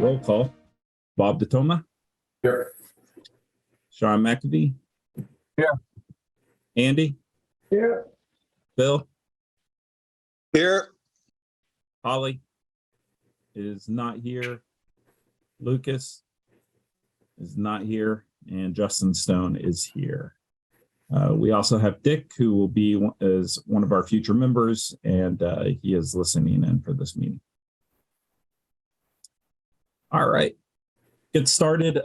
roll call. Bob DeToma. Here. Sean McAfee. Here. Andy. Here. Bill. Here. Holly is not here. Lucas is not here. And Justin Stone is here. We also have Dick, who will be as one of our future members, and he is listening in for this meeting. All right, get started.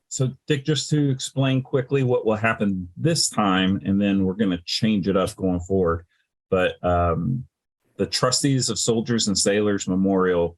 So Dick, just to explain quickly what will happen this time, and then we're going to change it up going forward. But the Trustees of Soldiers and Sailors Memorial,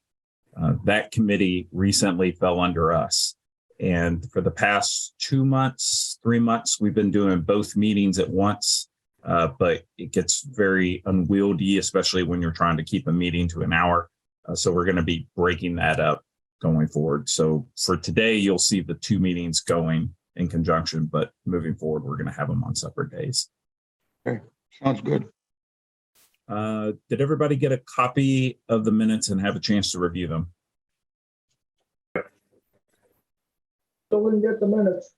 that committee recently fell under us. And for the past 2 months, 3 months, we've been doing both meetings at once, but it gets very unwieldy, especially when you're trying to keep a meeting to an hour. So we're going to be breaking that up going forward. So for today, you'll see the 2 meetings going in conjunction, but moving forward, we're going to have them on separate days. Okay, sounds good. Did everybody get a copy of the minutes and have a chance to review them? Still didn't get the minutes.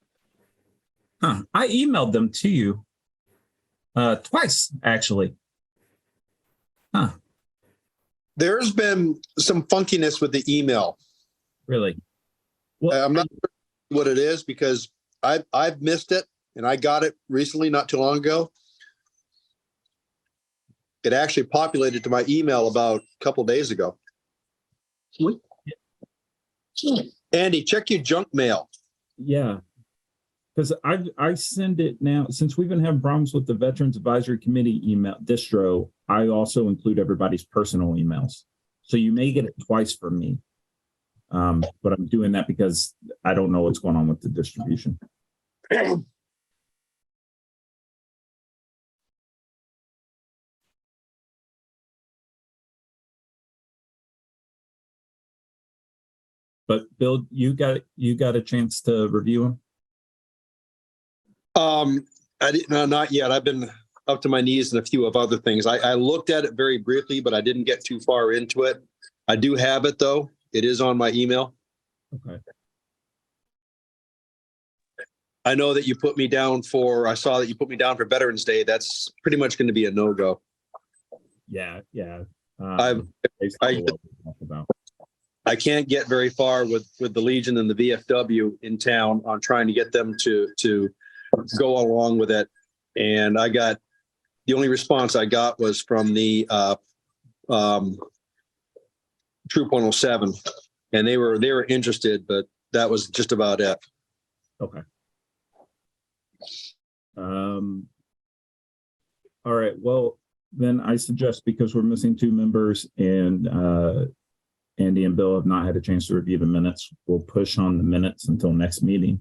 Huh. I emailed them to you twice, actually. Huh. There's been some funkiness with the email. Really? Well, I'm not sure what it is because I've missed it and I got it recently, not too long ago. It actually populated to my email about a couple of days ago. Andy, check your junk mail. yeah, because I send it now, since we've been having problems with the Veterans Advisory Committee email distro, I also include everybody's personal emails. So you may get it twice from me. But I'm doing that because I don't know what's going on with the distribution. But Bill, you got a chance to review them? I didn't, no, not yet. I've been up to my knees in a few of other things. I looked at it very briefly, but I didn't get too far into it. I do have it though. It is on my email. Okay. I know that you put me down for, I saw that you put me down for Veterans Day. That's pretty much going to be a no-go. Yeah. I can't get very far with the Legion and the VFW in town on trying to get them to go along with it. And the only response I got was from the Troop 107, and they were interested, but that was just about it. Okay. All right. Well, then I suggest, because we're missing 2 members and Andy and Bill have not had a chance to review the minutes, we'll push on the minutes until next meeting.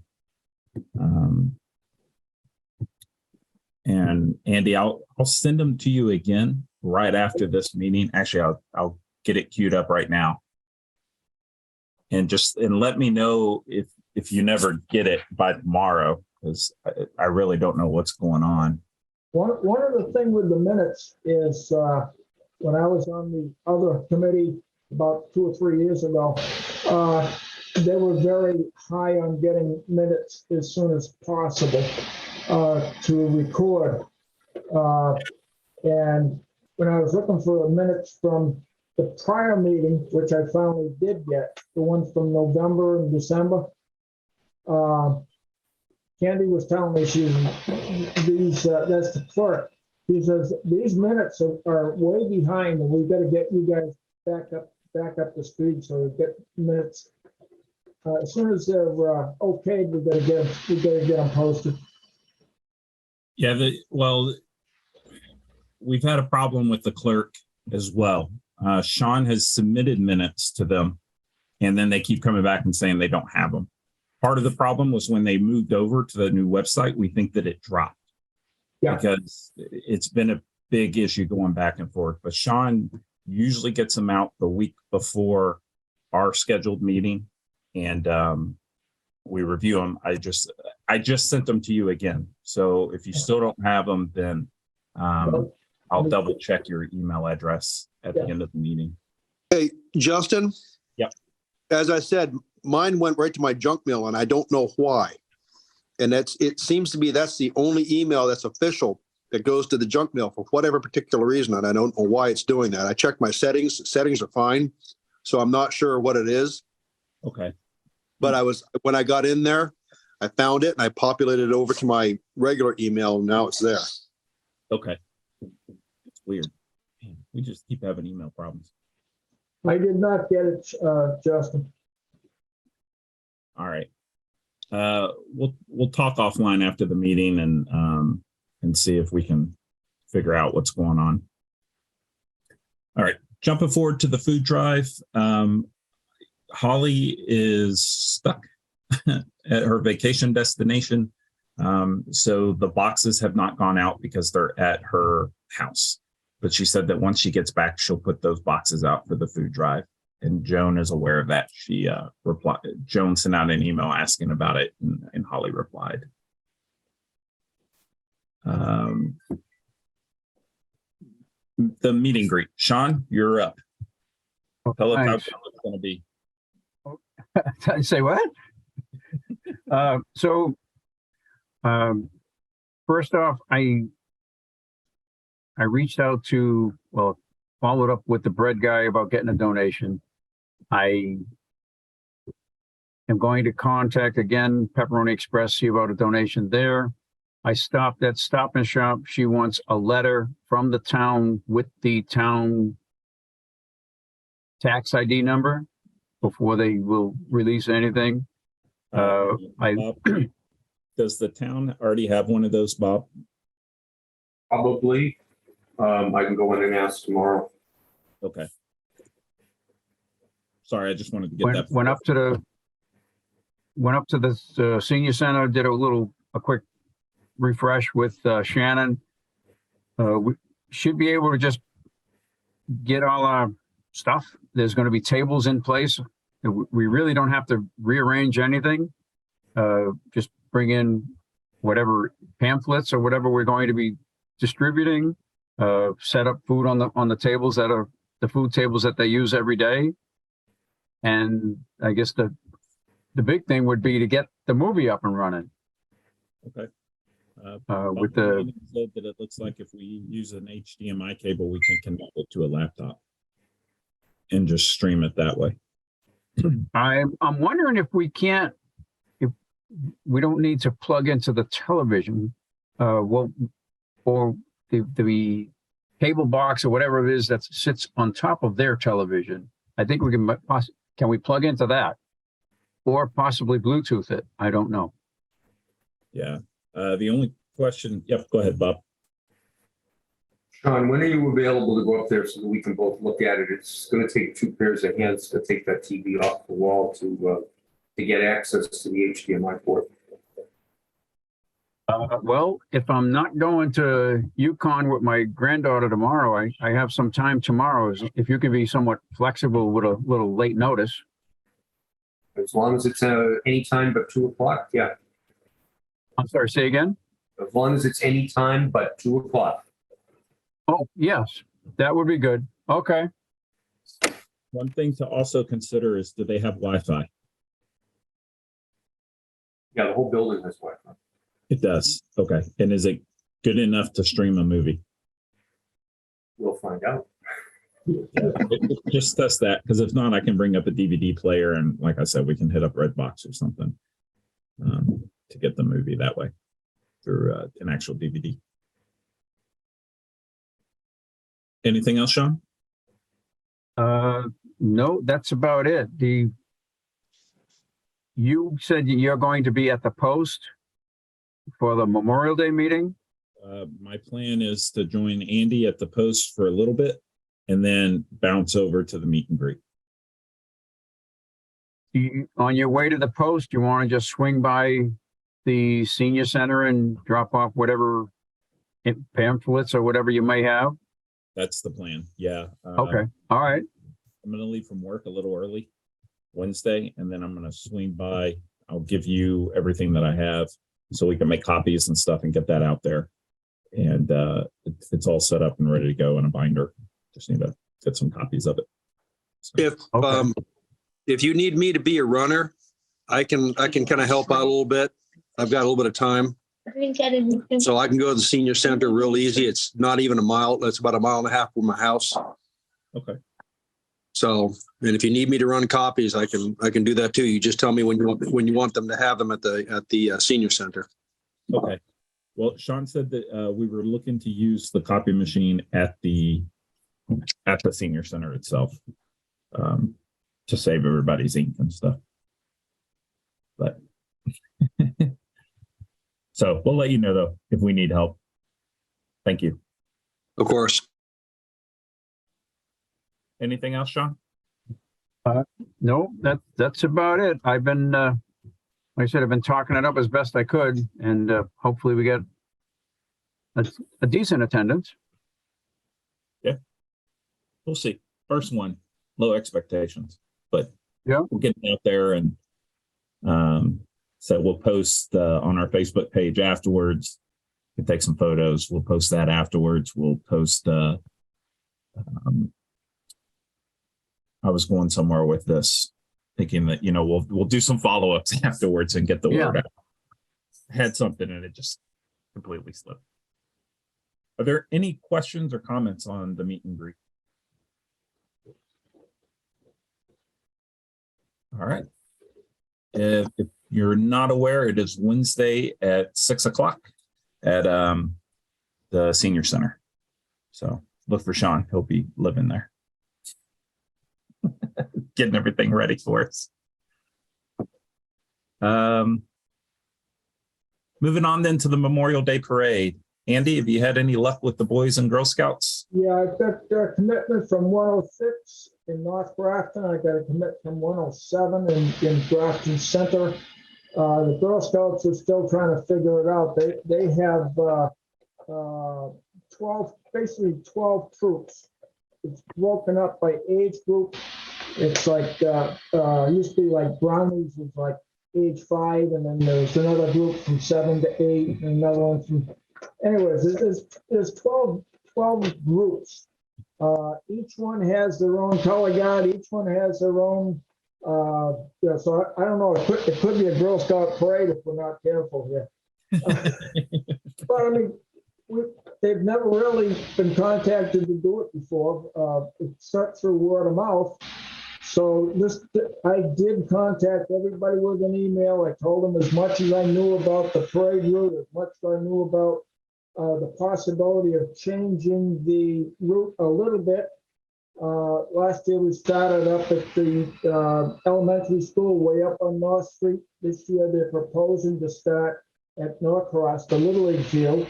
And Andy, I'll send them to you again right after this meeting. Actually, I'll get it queued up right now. And let me know if you never get it by tomorrow, because I really don't know what's going on. One of the things with the minutes is when I was on the other committee about 2 or 3 years ago, they were very high on getting minutes as soon as possible to record. And when I was looking for the minutes from the prior meeting, which I finally did get, the ones from November and December, Candy was telling me that's the clerk. He says, these minutes are way behind and we've got to get you guys back up to speed so we get minutes. As soon as they're okayed, we got to get them posted. Yeah, well, we've had a problem with the clerk as well. Sean has submitted minutes to them, and then they keep coming back and saying they don't have them. Part of the problem was when they moved over to the new website, we think that it dropped. Yeah. Because it's been a big issue going back and forth. But Sean usually gets them out the week before our scheduled meeting, and we review them. I just sent them to you again. So if you still don't have them, then I'll double check your email address at the end of the meeting. Hey, Justin. Yep. as I said, mine went right to my junk mail, and I don't know why. And it seems to be that's the only email that's official that goes to the junk mail for whatever particular reason, and I don't know why it's doing that. I checked my settings. Settings are fine, so I'm not sure what it is. Okay. But when I got in there, I found it and I populated it over to my regular email, and now it's there. Okay. It's weird. Man, we just keep having email problems. I did not get it, Justin. All right. We'll talk offline after the meeting and see if we can figure out what's going on. All right. Jumping forward to the food drive. Holly is stuck at her vacation destination. So the boxes have not gone out because they're at her house. But she said that once she gets back, she'll put those boxes out for the food drive. And Joan is aware of that. She replied. Joan sent out an email asking about it, and Holly replied. The meet and greet. Sean, you're up. Tell us how it's going to be. Say what? First off, I reached out to, followed up with the bread guy about getting a donation. I am going to contact again Pepperoni Express, see about a donation there. I stopped at Stop and Shop. She wants a letter from the town with the town tax ID number before they will release anything. Bob, does the town already have one of those, Bob? Probably. I can go in and ask tomorrow. Okay. Sorry, I just wanted to get that. Went up to the senior center, did a quick refresh with Shannon. We should be able to just get all our stuff. There's going to be tables in place. We really don't have to rearrange anything. Just bring in whatever pamphlets or whatever we're going to be distributing. Set up food on the tables that are the food tables that they use every day. And I guess the big thing would be to get the movie up and running. Okay. With the said that it looks like if we use an HDMI cable, we can connect it to a laptop and just stream it that way. I'm wondering if we don't need to plug into the television, or the cable box or whatever it is that sits on top of their television. I think we can we plug into that or possibly Bluetooth it? I don't know. Yeah. The only question. Yep. Go ahead, Bob. Sean, when are you available to go up there so that we can both look at it? It's going to take two pairs of hands to take that TV off the wall to get access to the HDMI port. Well, if I'm not going to Yukon with my granddaughter tomorrow, I have some time tomorrow. If you can be somewhat flexible with a little late notice. As long as it's any time but 2 o'clock, yeah. I'm sorry, say again? As long as it's any time but 2 o'clock. Oh, yes, that would be good. Okay. One thing to also consider is, do they have Wi-Fi? Yeah, the whole building has Wi-Fi. It does. Okay. And is it good enough to stream a movie? We'll find out. Yeah, just test that, because if not, I can bring up a DVD player, and like I said, we can hit up Redbox or something to get the movie that way through an actual DVD. Anything else, Sean? No, that's about it. You said you're going to be at the post for the Memorial Day meeting? My plan is to join Andy at the post for a little bit and then bounce over to the meet and greet. On your way to the post, you want to just swing by the senior center and drop off whatever pamphlets or whatever you may have? That's the plan. Yeah. Okay. All right. I'm going to leave from work a little early Wednesday, and then I'm going to swing by. I'll give you everything that I have so we can make copies and stuff and get that out there. And it's all set up and ready to go in a binder. Just need to get some copies of it. So, if you need me to be a runner, I can kind of help out a little bit. I've got a little bit of time. So I can go to the senior center real easy. It's not even a mile. It's about a mile and a half from my house. Okay. So, and if you need me to run copies, I can do that too. You just tell me when you want them to have them at the senior center. Okay. Well, Sean said that we were looking to use the copy machine at the senior center itself, to save everybody's ink and stuff. But so we'll let you know though if we need help. Thank you. Of course. Anything else, Sean? No, that's about it. I've been, like I said, I've been talking it up as best I could, and hopefully we get a decent attendance. Yeah, we'll see. First one, low expectations, but yeah, we'll get out there, and so we'll post on our Facebook page afterwards. We can take some photos. We'll post that afterwards. We'll post. I was going somewhere with this, thinking that we'll do some follow-ups afterwards and get the word out. I had something and it just completely slipped. Are there any questions or comments on the meet and greet? All right. If you're not aware, it is Wednesday at 6 o'clock at the senior center. So look for Sean. He'll be living there. Getting everything ready for us. Moving on then to the Memorial Day Parade. Andy, have you had any luck with the Boys and Girl Scouts? Yeah, I got a commitment from 106 in North Grafton. I got a commitment from 107 in Grafton Center. The Girl Scouts are still trying to figure it out. They have 12 troops. It's broken up by age group. It's like used to be like Brownies was like age 5, and then there's another group from 7 to 8, and another one from. Anyways, there's 12 groups. Each one has their own color guard. Each one has their own. So I don't know. It could be a Girl Scout parade if we're not careful here. But I mean, they've never really been contacted to do it before. It's set through word of mouth. So I did contact everybody with an email. I told them as much as I knew about the parade route, as much as I knew about the possibility of changing the route a little bit. Last year we started up at the elementary school way up on North Street. This year they're proposing to start at Norcross, the Little League field.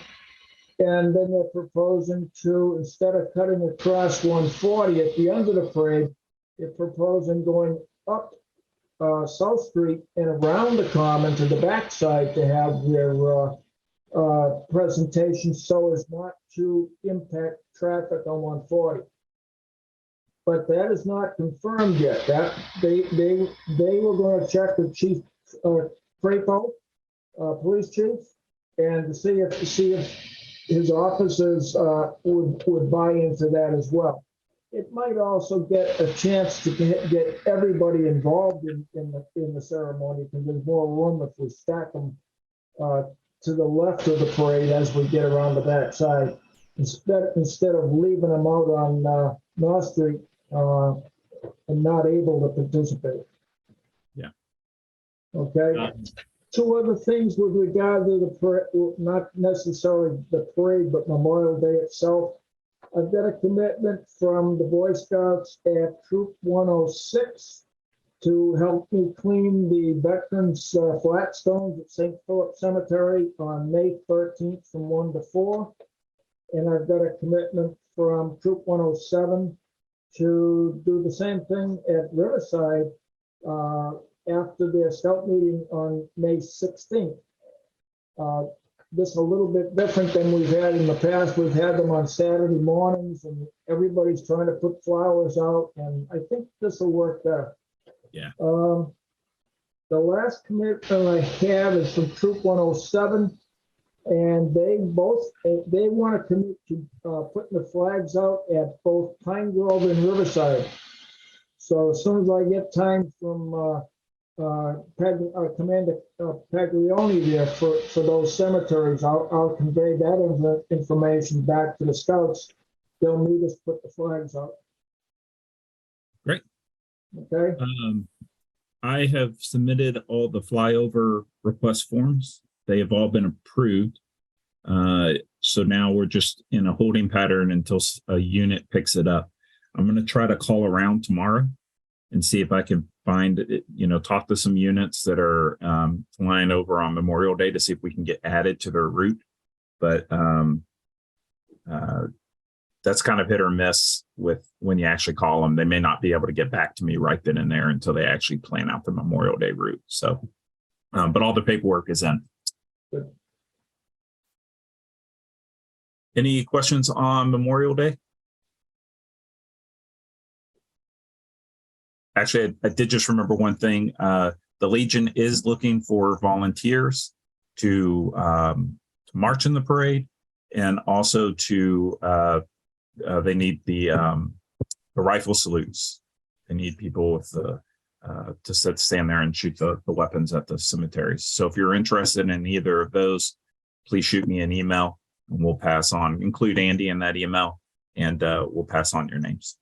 And then they're proposing to, instead of cutting across 140 at the end of the parade, they're proposing going up South Street and around the common to the backside to have their presentation so as not to impact traffic on 140. But that is not confirmed yet. That they were going to check with Chief Crapo, police chief, and to see if his officers would buy into that as well. It might also get a chance to get everybody involved in the ceremony, because there's more room if we stack them to the left of the parade as we get around the back side, instead of leaving them out on North Street and not able to participate. Yeah. Okay. Two other things with regard to the parade, not necessarily the parade, but Memorial Day itself. I've got a commitment from the Boy Scouts at Troop 106 to help me clean the veterans flagstones at St. Philip Cemetery on May 13th from 1 to 4. And I've got a commitment from Troop 107 to do the same thing at Riverside after their scout meeting on May 16th. This is a little bit different than we've had in the past. We've had them on Saturday mornings and everybody's trying to put flowers out, and I think this will work better. Yeah. The last commitment I have is from Troop 107, and they want to commit to putting the flags out at both Pine Grove and Riverside. So as soon as I get time from Commander Paglioni there for those cemeteries, I'll convey that information back to the scouts. They'll meet us, put the flags out. Great. Okay, I have submitted all the flyover request forms. They have all been approved. So now we're just in a holding pattern until a unit picks it up. I'm going to try to call around tomorrow and see if I can find it, talk to some units that are flying over on Memorial Day to see if we can get added to their route. But that's kind of hit or miss with when you actually call them. They may not be able to get back to me right then and there until they actually plan out the Memorial Day route. So, but all the paperwork is in. Good. Any questions on Memorial Day? Actually, I did just remember one thing. The Legion is looking for volunteers to march in the parade, and also to they need the rifle salutes. They need people with the to stand there and shoot the weapons at the cemeteries. So if you're interested in either of those, please shoot me an email, and we'll pass on. Include Andy in that email, and we'll pass on your names.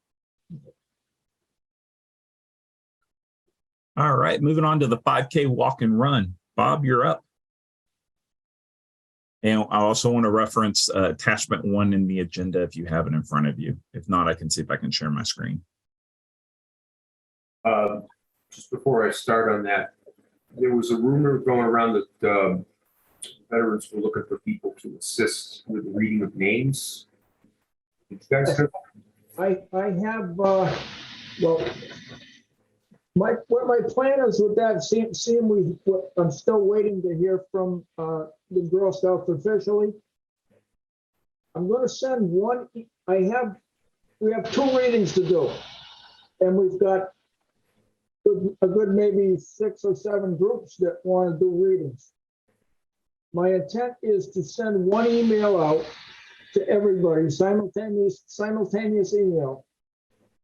All right, moving on to the 5K walk and run. Bob, you're up. And I also want to reference attachment 1 in the agenda if you have it in front of you. If not, I can see if I can share my screen. Just before I start on that, there was a rumor going around that veterans were looking for people to assist with the reading of names. Did you guys have? I have, well, what my plan is with that, I'm still waiting to hear from the Girl Scouts officially. I'm going to send one. We have 2 readings to do, and we've got a good maybe 6 or 7 groups that want to do readings. My intent is to send one email out to everybody, simultaneous email,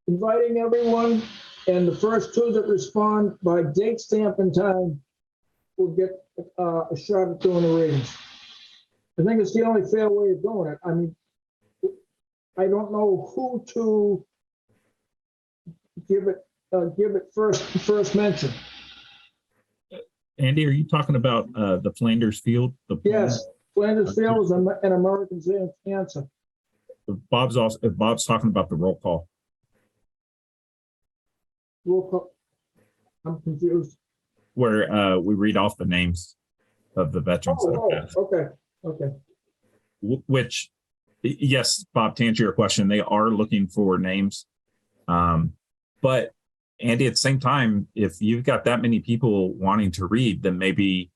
inviting everyone. And the first 2 that respond by date, stamp, and time will get a shot at doing the readings. I think it's the only fair way of doing it. I mean, I don't know who to give it first mention. Andy, are you talking about the Flanders Field? Yes, Flanders Field is an American's answer. If Bob's talking about the roll call. Roll call. I'm confused. Where we read off the names of the veterans that have passed. Okay. Which, yes, Bob, to answer your question, they are looking for names. But Andy, at the same time, if you've got that many people wanting to read, then maybe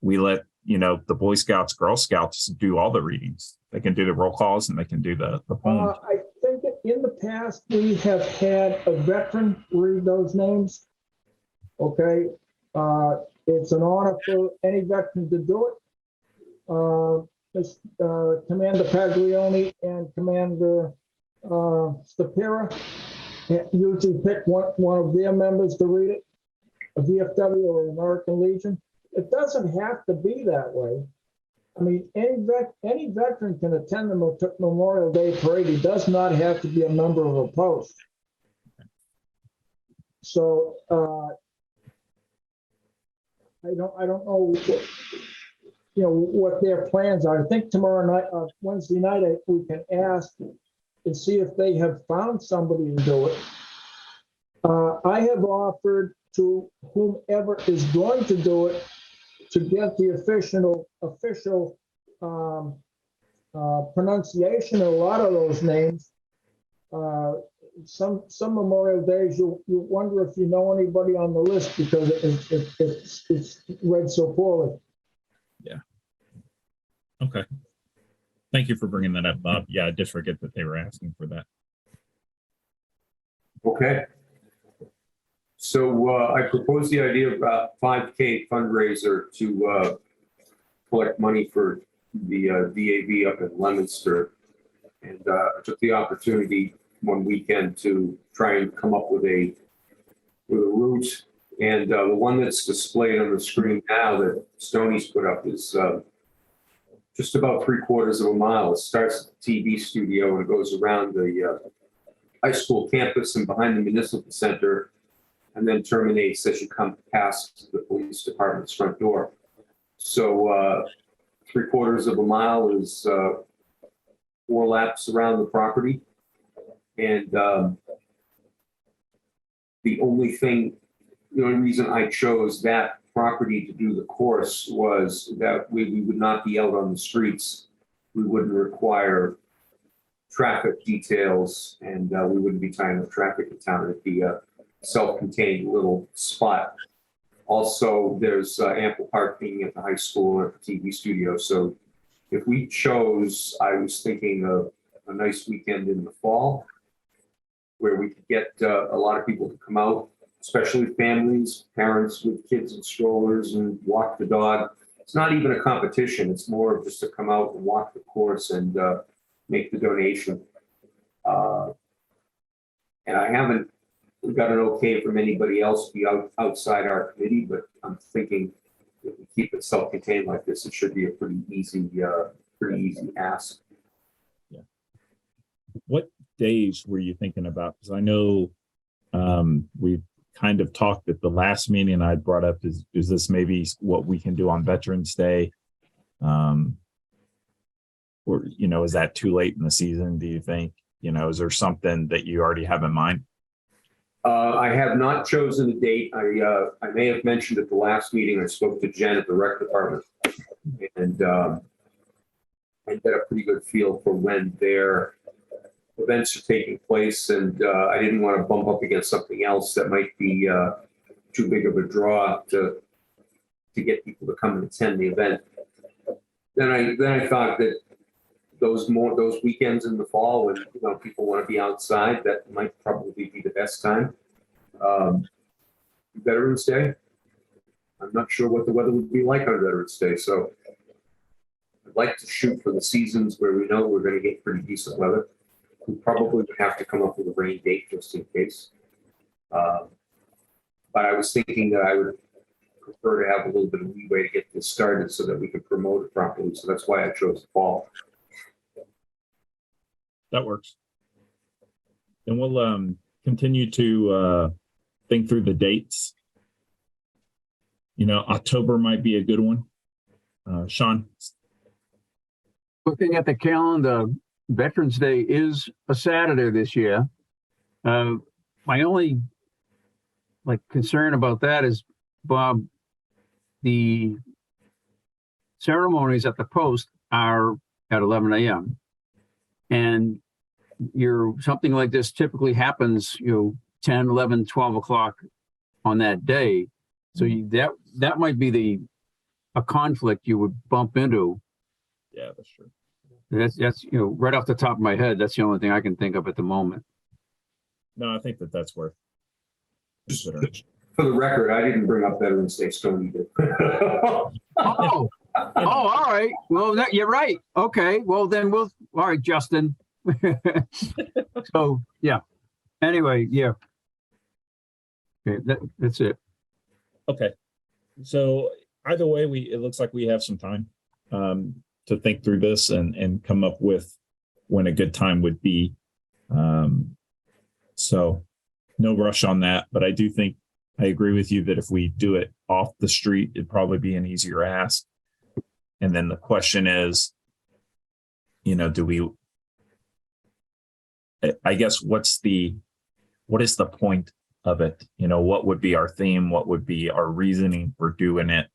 we let the Boy Scouts, Girl Scouts do all the readings. They can do the roll calls and they can do the poems. I think that in the past we have had a veteran read those names. Okay, it's an honor for any veteran to do it. Commander Paglioni and Commander Stapira usually pick one of their members to read it, a VFW or American Legion. It doesn't have to be that way. I mean, any veteran can attend the Memorial Day parade. He does not have to be a member of a post. So I don't know what their plans are. I think tomorrow night, Wednesday night, we can ask and see if they have found somebody to do it. I have offered to whomever is going to do it to get the official pronunciation of a lot of those names. Some Memorial Days, you wonder if you know anybody on the list because it's read so poorly. Yeah. Okay. Thank you for bringing that up, Bob. Yeah, I did forget that they were asking for that. Okay. So I proposed the idea of a 5K fundraiser to collect money for the VAV up in Leominster. And I took the opportunity one weekend to try and come up with a route. And the one that's displayed on the screen now that Stoney's put up is just about 3/4 of a mile. It starts at the TV studio and it goes around the high school campus and behind the municipal center, and then terminates as you come past the police department's front door. So 3/4 of a mile is 4 laps around the property. And the only reason I chose that property to do the course was that we would not be out on the streets. We wouldn't require traffic details, and we wouldn't be tying up traffic in town. It'd be a self-contained little spot. Also, there's ample parking at the high school or at the TV studio. So if we chose, I was thinking of a nice weekend in the fall where we could get a lot of people to come out, especially families, parents with kids in strollers, and walk the dog. It's not even a competition. It's more of just to come out and walk the course and make the donation. And I haven't got an okay from anybody else to be outside our committee, but I'm thinking if we keep it self-contained like this, it should be a pretty easy ask. Yeah. What days were you thinking about? Because I know we kind of talked at the last meeting. I brought up is this maybe what we can do on Veterans Day? Or, is that too late in the season, do you think? Is there something that you already have in mind? I have not chosen a date. I may have mentioned at the last meeting, I spoke to Jen at the rec department, and I got a pretty good feel for when their events are taking place, and I didn't want to bump up against something else that might be too big of a draw to get people to come and attend the event. Then I thought that those weekends in the fall when people want to be outside, that might probably be the best time. Veterans Day, I'm not sure what the weather would be like on Veterans Day, so I'd like to shoot for the seasons where we know we're going to get pretty decent weather. We probably would have to come up with a rain date just in case. But I was thinking that I would prefer to have a little bit of leeway to get this started so that we can promote it properly. So that's why I chose the fall. That works. And we'll continue to think through the dates. October might be a good one. Sean? Looking at the calendar, Veterans Day is a Saturday this year. My only concern about that is, Bob, the ceremonies at the post are at 11 a.m. And something like this typically happens, 10, 11, 12 o'clock on that day. So that might be a conflict you would bump into. Yeah, that's true. That's right off the top of my head, that's the only thing I can think of at the moment. No, I think that's worth considering. For the record, I didn't bring up Veterans Day, Stone either. Oh, all right. Well, you're right. Okay. Well, then all right, Justin. So, yeah. Anyway, yeah. Okay, that's it. Okay. So either way, it looks like we have some time to think through this and come up with when a good time would be. So no rush on that, but I do think I agree with you that if we do it off the street, it'd probably be an easier ask. And then the question is, I guess what is the point of it? What would be our theme? What would be our reasoning for doing it?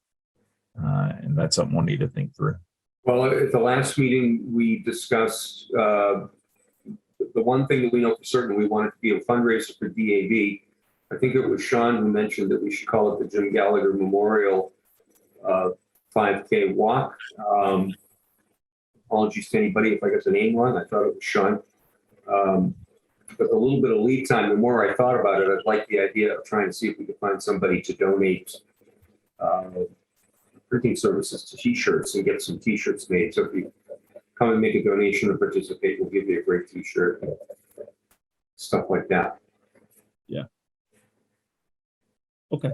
And that's something we'll need to think through. Well, at the last meeting, we discussed the one thing that we know for certain, we want it to be a fundraiser for DAV. I think it was Sean who mentioned that we should call it the Jim Gallagher Memorial 5K walk. Apologies to anybody if I got the name wrong. I thought it was Sean. But a little bit of lead time, the more I thought about it, I like the idea of trying to see if we could find somebody to donate printing services to t-shirts and get some t-shirts made. So if you come and make a donation or participate, we'll give you a great t-shirt. stuff like that. Okay.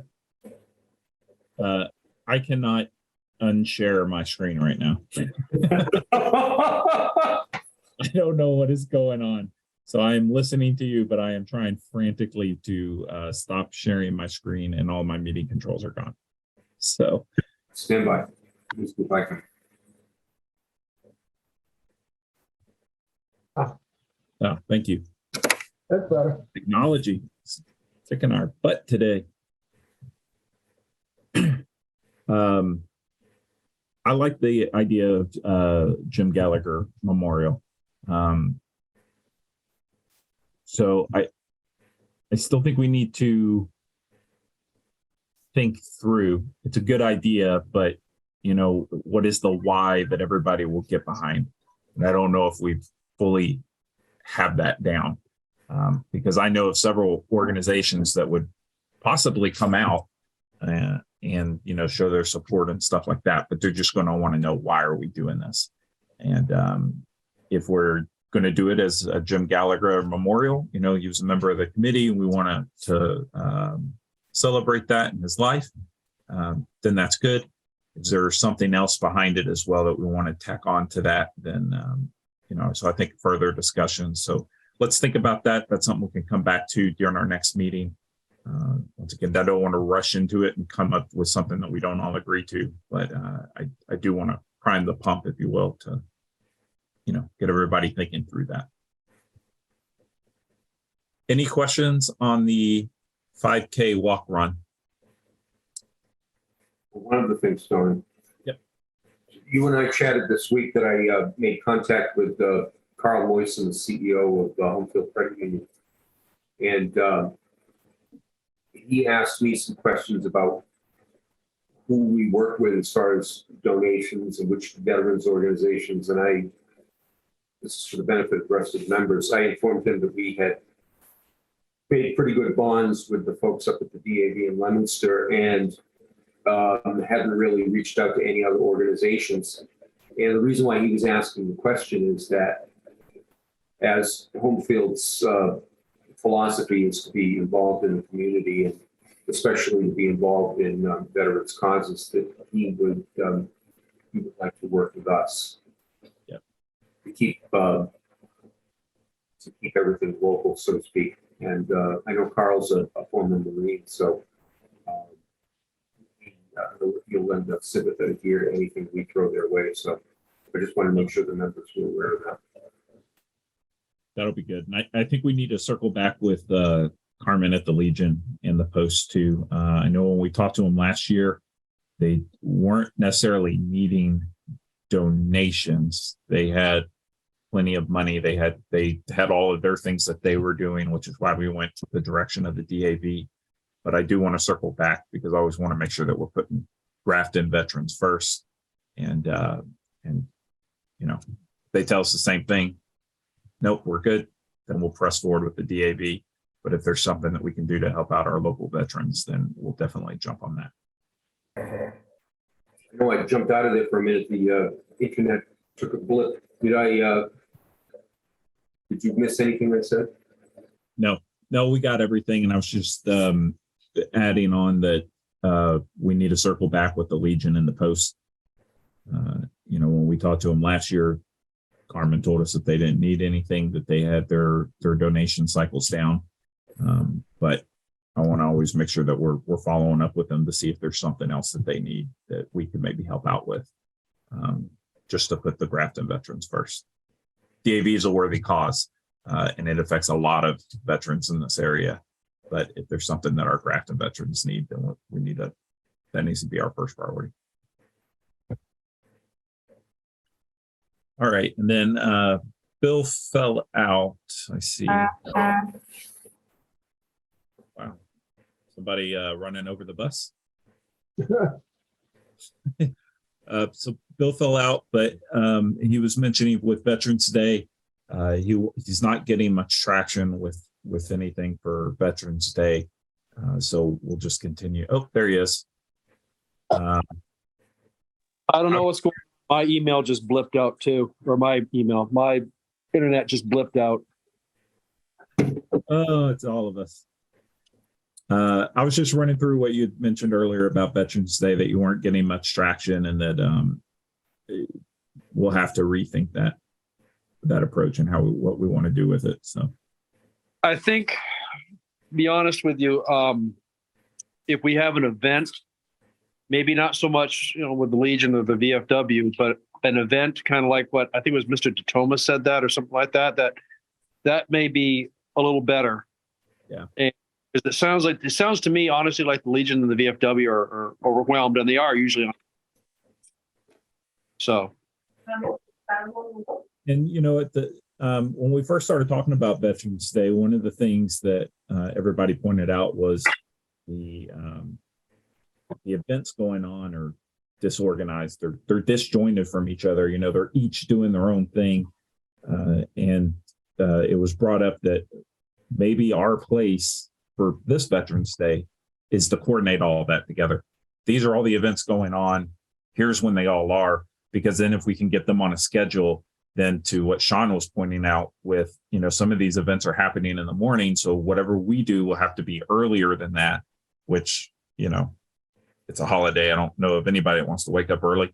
I cannot unshare my screen right now. I don't know what is going on. So I am listening to you, but I am trying frantically to stop sharing my screen, and all my meeting controls are gone. So Stand by. Let's go back. thank you. That's better. Technology is kicking our butt today. I like the idea of Jim Gallagher Memorial. So I still think we need to think through. It's a good idea, but what is the why that everybody will get behind? And I don't know if we fully have that down, because I know of several organizations that would possibly come out and show their support and stuff like that, but they're just going to want to know, why are we doing this? And if we're going to do it as a Jim Gallagher Memorial, he was a member of the committee, and we want to celebrate that in his life, then that's good. If there's something else behind it as well that we want to tack on to that, then so I think further discussions. So let's think about that. That's something we can come back to during our next meeting. Once again, I don't want to rush into it and come up with something that we don't all agree to, but I do want to prime the pump, if you will, to get everybody thinking through that. Any questions on the 5K walk run? One of the things, Tony. Yep. You and I chatted this week that I made contact with Carl Moyson, the CEO of Homefield Credit Union, and he asked me some questions about who we work with as far as donations and which veterans organizations. And this is for the benefit of the rest of the members, I informed him that we had made pretty good bonds with the folks up at the DAV in Leominster, and hadn't really reached out to any other organizations. And the reason why he was asking the question is that, as Homefield's philosophy is to be involved in the community, and especially to be involved in veterans causes, that he would like to work with us. Yep. To keep everything local, so to speak. And I know Carl's a former Marine, so he'll lend a sympathetic ear to anything we throw their way. So I just want to make sure the members were aware of that. That'll be good. And I think we need to circle back with Carmen at the Legion and the Post too. I know when we talked to them last year, they weren't necessarily needing donations. They had plenty of money. They had all of their things that they were doing, which is why we went to the direction of the DAV. But I do want to circle back, because I always want to make sure that we're putting Grafton veterans first. And they tell us the same thing. Nope, we're good. Then we'll press forward with the DAV. But if there's something that we can do to help out our local veterans, then we'll definitely jump on that. I know I jumped out of there for a minute. The internet took a blip. Did you miss anything I said? No, we got everything. And I was just adding on that we need to circle back with the Legion and the Post. When we talked to them last year, Carmen told us that they didn't need anything, that they had their donation cycles down. But I want to always make sure that we're following up with them to see if there's something else that they need that we can maybe help out with, just to put the Grafton veterans first. DAV is a worthy cause, and it affects a lot of veterans in this area. But if there's something that our Grafton veterans need, then that needs to be our first priority. All right. And then Bill fell out. I see. Wow. Somebody running over the bus. So Bill fell out, but he was mentioning with Veterans Day, he's not getting much traction with anything for Veterans Day. So we'll just continue. Oh, there he is. I don't know what's going on. My email just blipped out too, or my internet just blipped out. Oh, it's all of us. I was just running through what you mentioned earlier about Veterans Day, that you weren't getting much traction, and that we'll have to rethink that approach and what we want to do with it. So I think, to be honest with you, if we have an event, maybe not so much, with the Legion or the VFW, but an event kind of like what I think it was Mr. Tatoma said that or something like that, that may be a little better. Yeah. And it sounds to me, honestly, like the Legion and the VFW are overwhelmed, and they are usually. So. And when we first started talking about Veterans Day, one of the things that everybody pointed out was the events going on are disorganized. They're disjointed from each other. They're each doing their own thing, and it was brought up that maybe our place for this Veterans Day is to coordinate all of that together. These are all the events going on. Here's when they all are, because then if we can get them on a schedule, then to what Sean was pointing out with, some of these events are happening in the morning. So whatever we do will have to be earlier than that, which, it's a holiday. I don't know of anybody that wants to wake up early.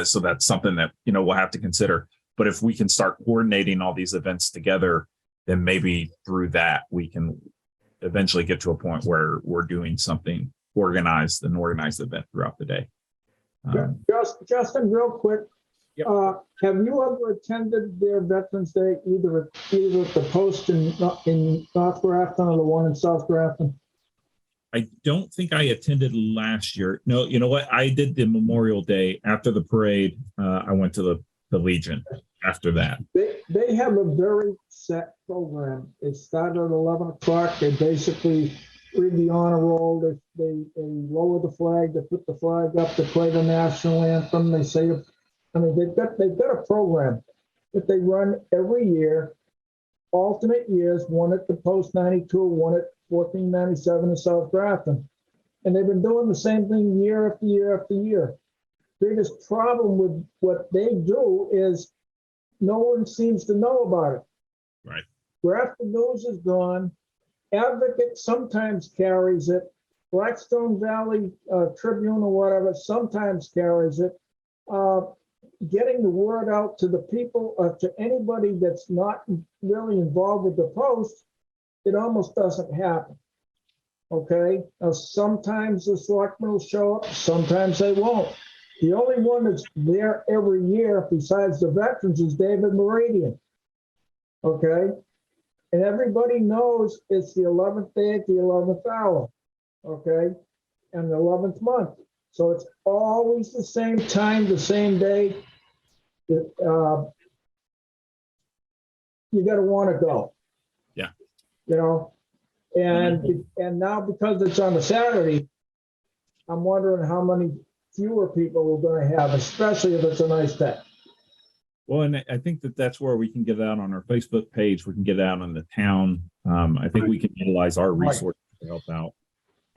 So that's something that, we'll have to consider. But if we can start coordinating all these events together, then maybe through that, we can eventually get to a point where we're doing something organized, an organized event throughout the day. Justin, real quick. Yep. Have you ever attended their Veterans Day, either at the post in North Grafton or the one in South Grafton? I don't think I attended last year. No, you know what? I did the Memorial Day after the parade. I went to the Legion after that. They have a very set program. It started at 11 o'clock. They basically read the honor roll. They lower the flag. They put the flag up. They play the national anthem. They say, they've got a program that they run every year, alternate years. One at the post 92, one at 1497 in South Grafton, and they've been doing the same thing year after year after year. Biggest problem with what they do is no one seems to know about it. Right. Grafton News is gone. Advocate sometimes carries it. Blackstone Valley Tribune or whatever sometimes carries it. Getting the word out to the people, to anybody that's not really involved with the post, it almost doesn't happen. Okay? Now, sometimes the selectmen will show up, sometimes they won't. The only one that's there every year, besides the veterans, is David Meridian. Okay? And everybody knows it's the 11th day at the 11th hour. Okay? And the 11th month. So it's always the same time, the same day. You got to want to go. Yeah. And now because it's on a Saturday, I'm wondering how many fewer people we're going to have, especially if it's a nice day. Well, and I think that's where we can get out on our Facebook page. We can get out on the town. I think we can utilize our resources to help out.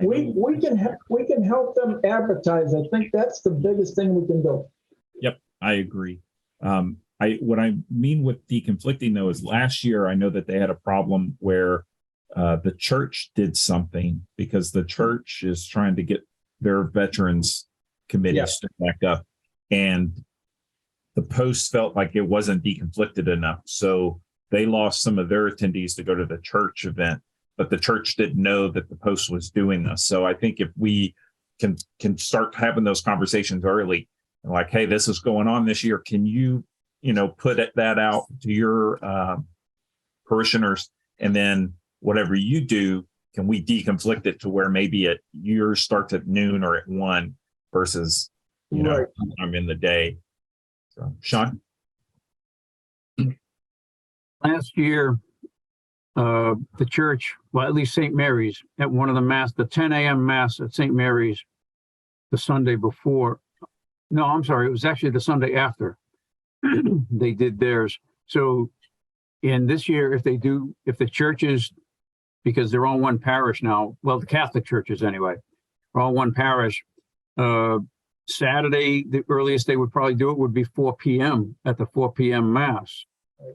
We can help them advertise. I think that's the biggest thing we can do. Yep, I agree. What I mean with deconflicting though is last year I know that they had a problem where the church did something because the church is trying to get their veterans committees back up, and the post felt like it wasn't deconflicted enough, so they lost some of their attendees to go to the church event, but the church didn't know that the post was doing this. So I think if we can start having those conversations early, like, hey, this is going on this year, can you put that out to your parishioners, and then whatever you do, can we deconflict it to where maybe yours starts at noon or at 1 versus Right. sometime in the day. So Sean? Last year, the church, well, at least St. Mary's, at one of the 10 a.m. mass at St. Mary's, the Sunday before. No, I'm sorry. It was actually the Sunday after they did theirs. So in this year, if the churches, because they're all one parish now, well, the Catholic churches anyway, are all one parish. Saturday, the earliest they would probably do it would be 4 p.m. at the 4 p.m. mass.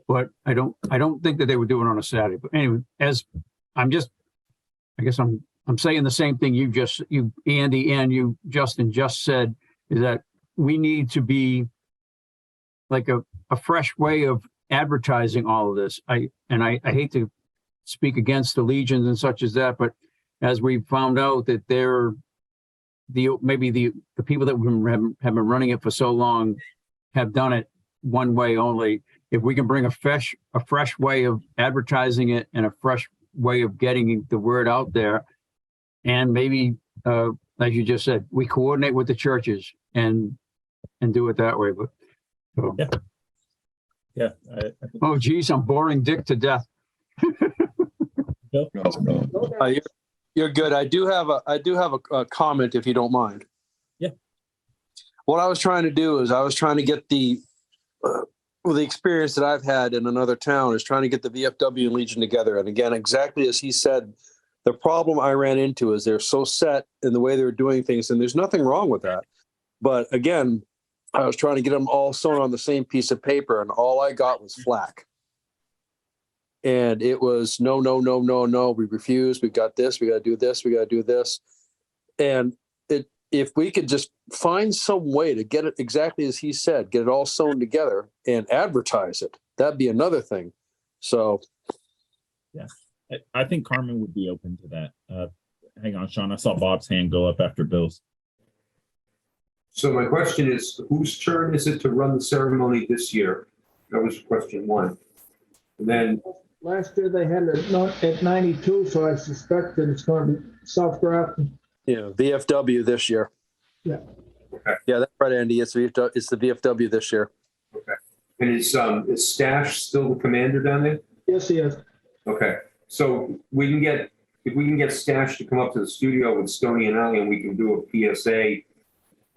but I don't think that they would do it on a Saturday. But anyway, I guess I'm saying the same thing you Andy and you Justin just said, is that we need to be like a fresh way of advertising all of this. I hate to speak against the legions and such as that, but as we found out that they're maybe the people that have been running it for so long have done it one way only. If we can bring a fresh way of advertising it and a fresh way of getting the word out there, and maybe as you just said, we coordinate with the churches and do it that way. But so. Yeah. Oh geez, I'm boring Dick to death. You're good. I do have a comment, if you don't mind. Yeah. What I was trying to do is I was trying to get the experience that I've had in another town is trying to get the VFW and Legion together. And again, exactly as he said, the problem I ran into is they're so set in the way they're doing things, and there's nothing wrong with that. But again, I was trying to get them all sewn on the same piece of paper, and all I got was flack. And it was no. We refuse. We got this. We got to do this. We got to do this. And if we could just find some way to get it exactly as he said, get it all sewn together and advertise it, that'd be another thing. So, yeah, I think Carmen would be open to that. Hang on, Sean. I saw Bob's hand go up after Bill's. So my question is, whose turn is it to run the ceremony this year? That was question one. And then Last year they had it not at 92, so I suspect that it's going to be South Grafton. yeah, VFW this year. Yeah. Okay. Yeah, that's right, Andy. It's the VFW this year. Okay. And is Stash still the commander down there? Yes, he is. Okay. So if we can get Stash to come up to the studio with Stoney and I, and we can do a PSA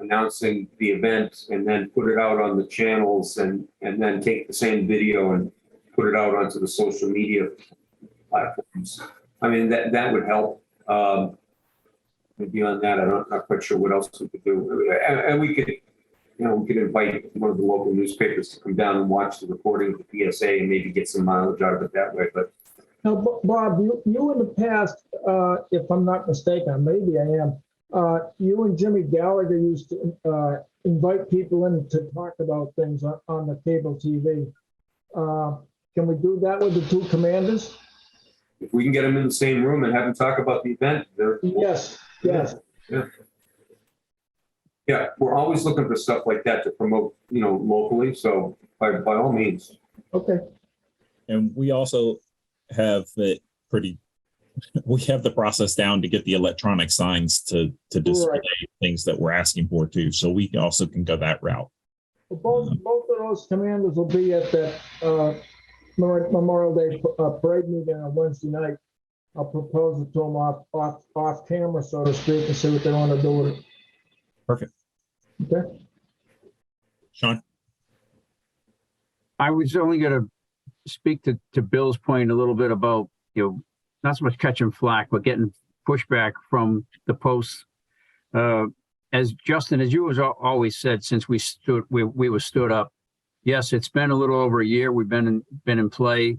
announcing the event and then put it out on the channels and then take the same video and put it out onto the social media platforms. I mean, that would help. Beyond that, I'm not quite sure what else we could do. And we could, we could invite one of the local newspapers to come down and watch the recording of the PSA and maybe get some mileage out of it that way. But Now, Bob, you in the past, if I'm not mistaken, maybe I am, you and Jimmy Gallagher used to invite people in to talk about things on the cable TV. Can we do that with the two commanders? if we can get them in the same room and have them talk about the event, Yes. Yeah, we're always looking for stuff like that to promote, locally. So by all means. Okay. And we also have it we have the process down to get the electronic signs to display things that we're asking for too. So we also can go that route. Both of those commanders will be at that Memorial Day parade meeting on Wednesday night. I'll propose it to them off camera, so to speak, and see what they want to do with it. Perfect. Okay. Sean? I was only going to speak to Bill's point a little bit about, not so much catching flack, but getting pushback from the posts. As Justin, as you has always said, since we were stood up, yes, it's been a little over a year. We've been in play,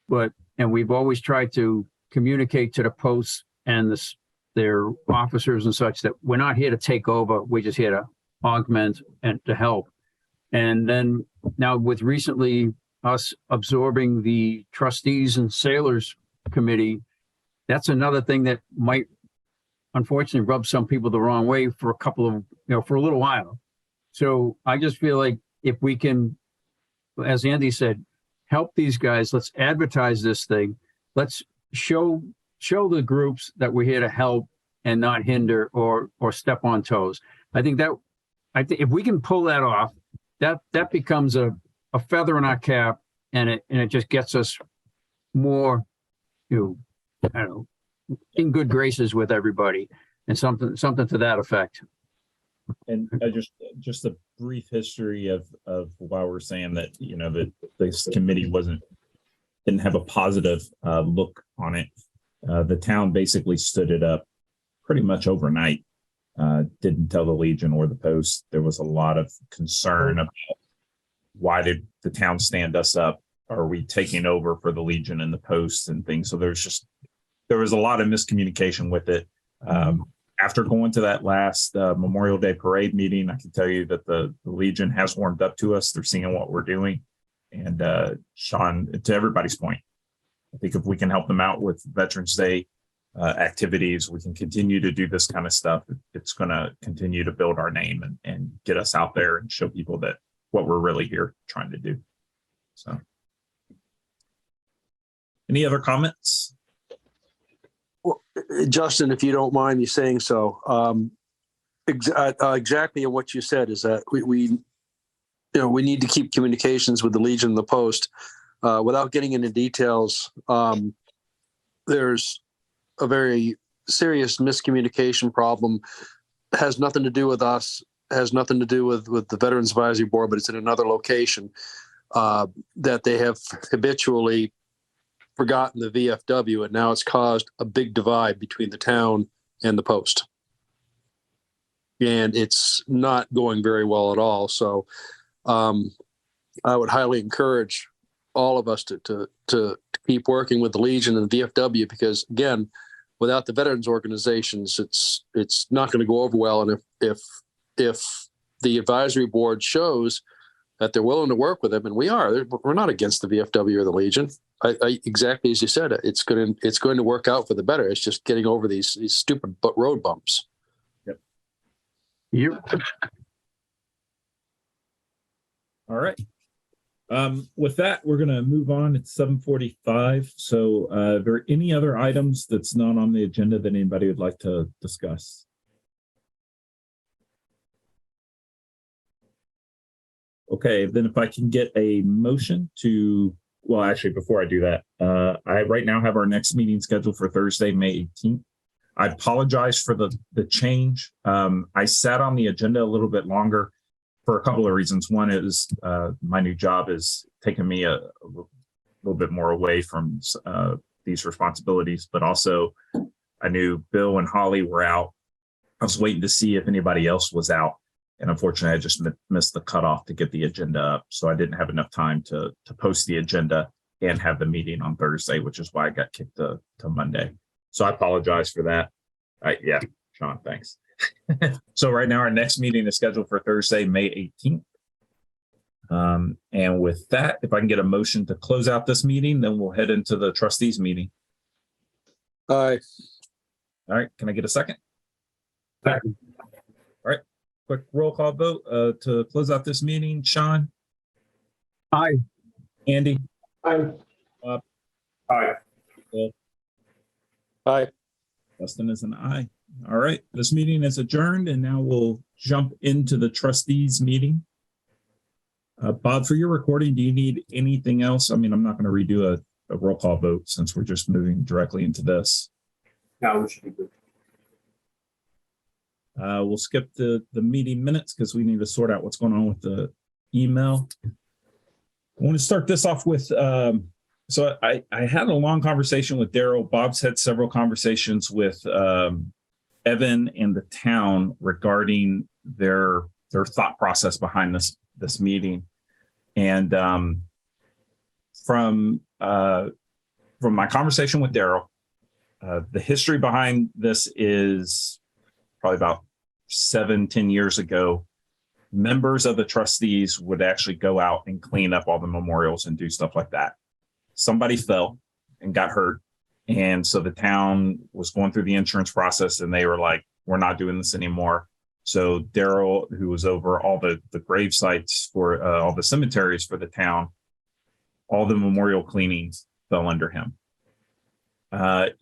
and we've always tried to communicate to the posts and their officers and such that we're not here to take over. We're just here to augment and to help. And then now with recently us absorbing the trustees and sailors committee, that's another thing that might unfortunately rub some people the wrong way for for a little while. So I just feel like if we can, as Andy said, help these guys, let's advertise this thing. Let's show the groups that we're here to help and not hinder or step on toes. I think if we can pull that off, that becomes a feather in our cap, and it just gets us more, in good graces with everybody, and something to that effect. And just a brief history of why we're saying that, that this committee didn't have a positive look on it. The town basically stood it up pretty much overnight. Didn't tell the Legion or the Post. There was a lot of concern about why did the town stand us up. are we taking over for the Legion and the Post and things. So there was a lot of miscommunication with it. After going to that last Memorial Day parade meeting, I can tell you that the Legion has warmed up to us. They're seeing what we're doing. And Sean, to everybody's point, I think if we can help them out with Veterans Day activities, we can continue to do this kind of stuff. It's going to continue to build our name and get us out there and show people that what we're really here trying to do. So, any other comments? Well, Justin, if you don't mind me saying so, exactly what you said is that we need to keep communications with the Legion and the Post. Without getting into details, there's a very serious miscommunication problem. It has nothing to do with us, has nothing to do with the Veterans Advisory Board, but it's in another location that they have habitually forgotten the VFW, and now it's caused a big divide between the town and the Post. And it's not going very well at all. So I would highly encourage all of us to keep working with the Legion and the VFW, because again, without the veterans organizations, it's not going to go over well. And if the advisory board shows that they're willing to work with them, and we're not against the VFW or the Legion. I exactly as you said, it's going to work out for the better. It's just getting over these stupid road bumps. You. All right. With that, we're going to move on. It's 7:45. So are there any other items that's not on the agenda that anybody would like to discuss? Okay, then if I can get a motion to, well, actually, before I do that, I right now have our next meeting scheduled for Thursday, May 18th. I apologize for the change. I sat on the agenda a little bit longer for a couple of reasons. One is my new job is taking me a little bit more away from these responsibilities, but also I knew Bill and Holly were out. I was waiting to see if anybody else was out. And unfortunately, I just missed the cutoff to get the agenda up. So I didn't have enough time to post the agenda and have the meeting on Thursday, which is why I got kicked to Monday. So I apologize for that. Yeah, Sean, thanks. So right now, our next meeting is scheduled for Thursday, May 18th. And with that, if I can get a motion to close out this meeting, then we'll head into the trustees meeting. Aye. All right, can I get a second? Second. All right, quick roll call vote to close out this meeting. Sean? Aye. Andy? I, Aye. Bill? Aye. Dustin is an aye. All right, this meeting is adjourned, and now we'll jump into the trustees meeting. Bob, for your recording, do you need anything else? I mean, I'm not going to redo a roll call vote since we're just moving directly into this. No, we should be good. We'll skip the meeting minutes because we need to sort out what's going on with the email. I want to start this off with, so I had a long conversation with Daryl. Bob's had several conversations with Evan and the town regarding their thought process behind this meeting. And from my conversation with Daryl, the history behind this is probably about 7-10 years ago. Members of the trustees would actually go out and clean up all the memorials and do stuff like that. Somebody fell and got hurt. And so the town was going through the insurance process and they were like, we're not doing this anymore. So Daryl, who was over all the grave sites for all the cemeteries for the town, all the memorial cleanings fell under him.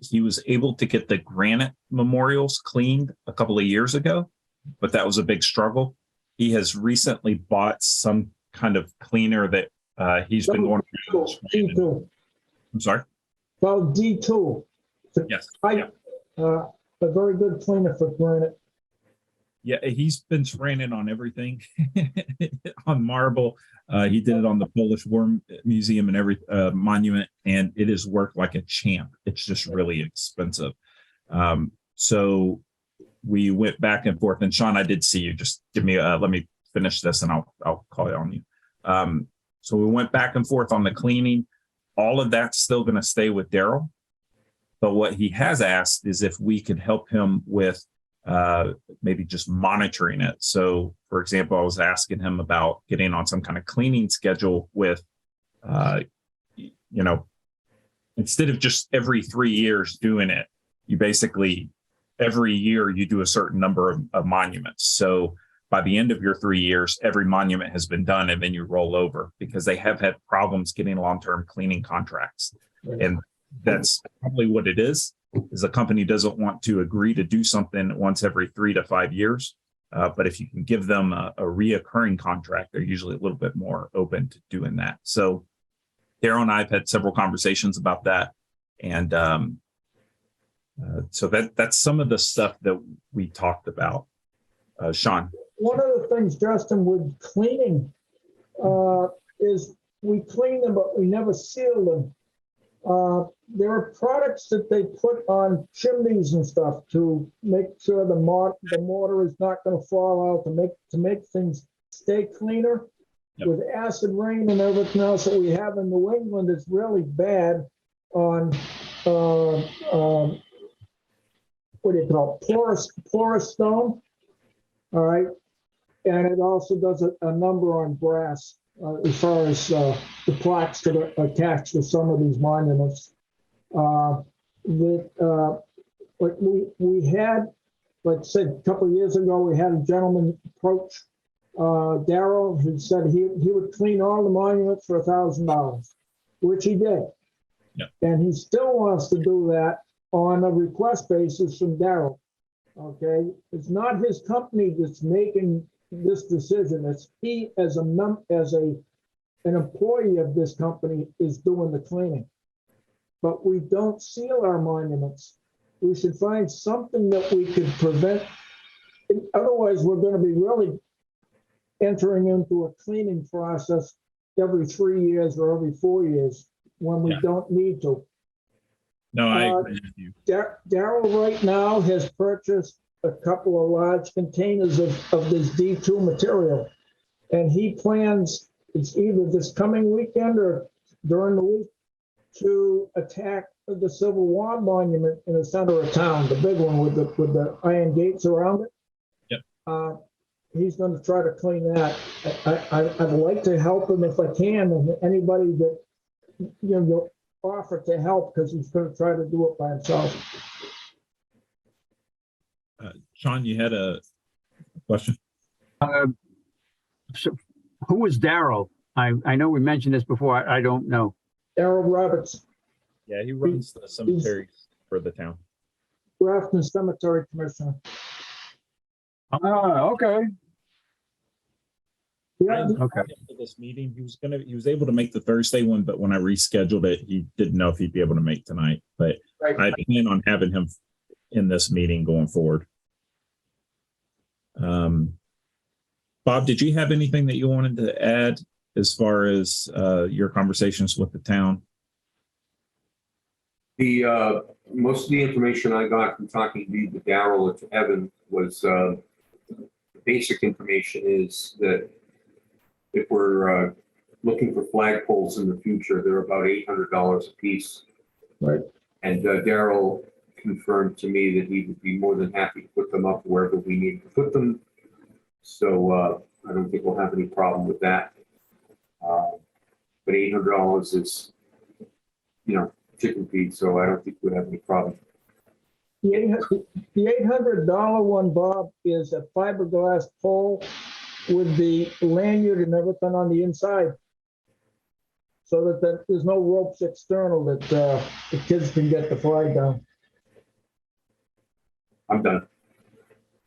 He was able to get the granite memorials cleaned a couple of years ago, but that was a big struggle. He has recently bought some kind of cleaner that he's been going through. D2. I'm sorry? Called D2. Yes. A very good cleaner for granite. Yeah, he's been spraying it on everything, on marble. He did it on the Polish War Museum and every monument, and it has worked like a champ. It's just really expensive. So we went back and forth. And Sean, I did see you. Just give me, let me finish this, and I'll call it on you. So we went back and forth on the cleaning. All of that's still going to stay with Daryl. But what he has asked is if we could help him with maybe just monitoring it. So, for example, I was asking him about getting on some kind of cleaning schedule with, instead of just every 3 years doing it, you basically, every year you do a certain number of monuments. So by the end of your 3 years, every monument has been done and then you roll over because they have had problems getting long-term cleaning contracts. And that's probably what it is a company doesn't want to agree to do something once every 3 to 5 years. But if you can give them a reoccurring contract, they're usually a little bit more open to doing that. So Daryl and I have had several conversations about that. And so that's some of the stuff that we talked about. Sean. One of the things, Justin, with cleaning is we clean them, but we never seal them. There are products that they put on chimneys and stuff to make sure the mortar is not going to fall out, to make things stay cleaner. Yep. With acid rain and everything else that we have in New England, it's really bad on what do you call it? Porous stone. All right, and it also does a number on brass as far as the plaques that are attached to some of these monuments. Like we had, like I said, a couple of years ago, we had a gentleman approach Daryl, who said he would clean all the monuments for $1,000, which he did. Yep. And he still wants to do that on a request basis from Daryl. Okay, it's not his company that's making this decision. It's he as an employee of this company is doing the cleaning. But we don't seal our monuments. We should find something that we could prevent. Otherwise, we're going to be really entering into a cleaning process every 3 years or every 4 years when we don't need to. No, I agree with you. Daryl right now has purchased a couple of large containers of this D2 material. And he plans, it's either this coming weekend or during the week, to attack the Civil War monument in the center of town, the big one with the iron gates around it. Yep. He's going to try to clean that. I'd like to help him if I can, and anybody that you'll offer to help, because he's going to try to do it by himself. Sean, you had a question? So who is Daryl? I know we mentioned this before. I don't know. Daryl Roberts. Yeah, he runs the cemeteries for the town. Grafton Cemetery Commissioner. Okay. Yeah. Okay. For this meeting, he was able to make the Thursday one, but when I rescheduled it, he didn't know if he'd be able to make tonight. But Right. I plan on having him in this meeting going forward. Bob, did you have anything that you wanted to add as far as your conversations with the town? The most of the information I got from talking to Daryl and to Evan was the basic information is that if we're looking for flagpoles in the future, they're about $800 a piece. Right. And Daryl confirmed to me that he would be more than happy to put them up wherever we need to put them. So I don't think we'll have any problem with that. But $800 is, chicken feed, so I don't think we'll have any problem. The $800 one, Bob, is a fiberglass pole with the lanyard and everything on the inside, so that there's no ropes external that the kids can get the flag down. I'm done.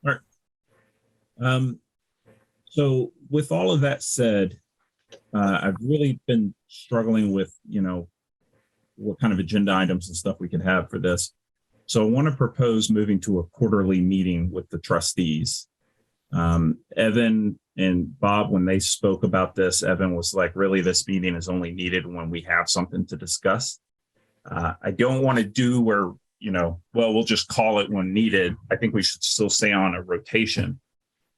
All right. So with all of that said, I've really been struggling with, what kind of agenda items and stuff we can have for this. So I want to propose moving to a quarterly meeting with the trustees. Evan and Bob, when they spoke about this, Evan was like, really, this meeting is only needed when we have something to discuss. I don't want to do where, we'll just call it when needed. I think we should still stay on a rotation.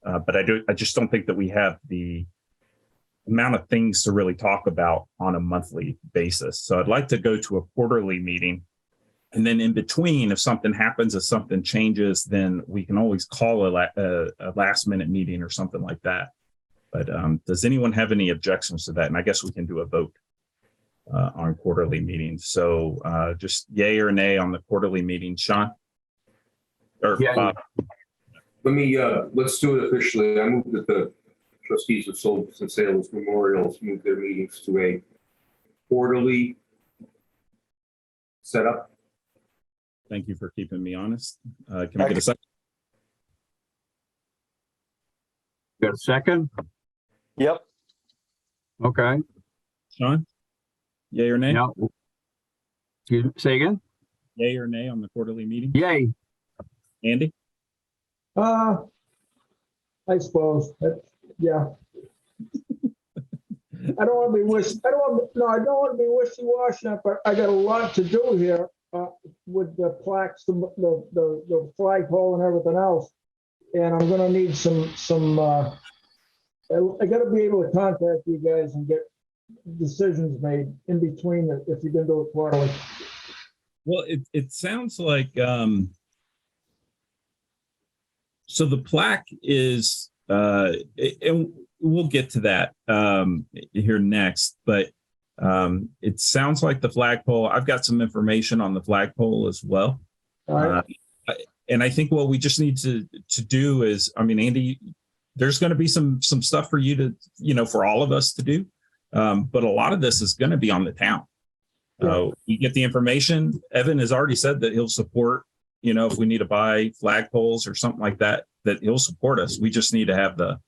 But I just don't think that we have the amount of things to really talk about on a monthly basis. So I'd like to go to a quarterly meeting. And then in between, if something happens, if something changes, then we can always call a last minute meeting or something like that. But does anyone have any objections to that? And I guess we can do a vote on quarterly meetings. So just yay or nay on the quarterly meeting, Sean? Or Yeah. Bob? Let me, let's do it officially. I move that the trustees of Soldiers and Sailors Memorials move their meetings to a quarterly setup. Thank you for keeping me honest. Can I get a second? Got a second? Yep. Okay. Sean? Yay or nay? Now, excuse me, say again? Yay or nay on the quarterly meeting? Yay. Andy? I suppose, yeah. I don't want to be I don't want to be wishy-washy, but I got a lot to do here with the plaques, the flagpole and everything else. And I'm gonna need I gotta be able to contact you guys and get decisions made in between if you're gonna do it quarterly. Well, it sounds like so the plaque is and we'll get to that here next, but it sounds like the flagpole. I've got some information on the flagpole as well. All right. And I think what we just need to do is, I mean, Andy, there's going to be some stuff for you to, for all of us to do. But a lot of this is going to be on the town. You get the information. Evan has already said that he'll support, if we need to buy flagpoles or something like that, that he'll support us. We just need to have the.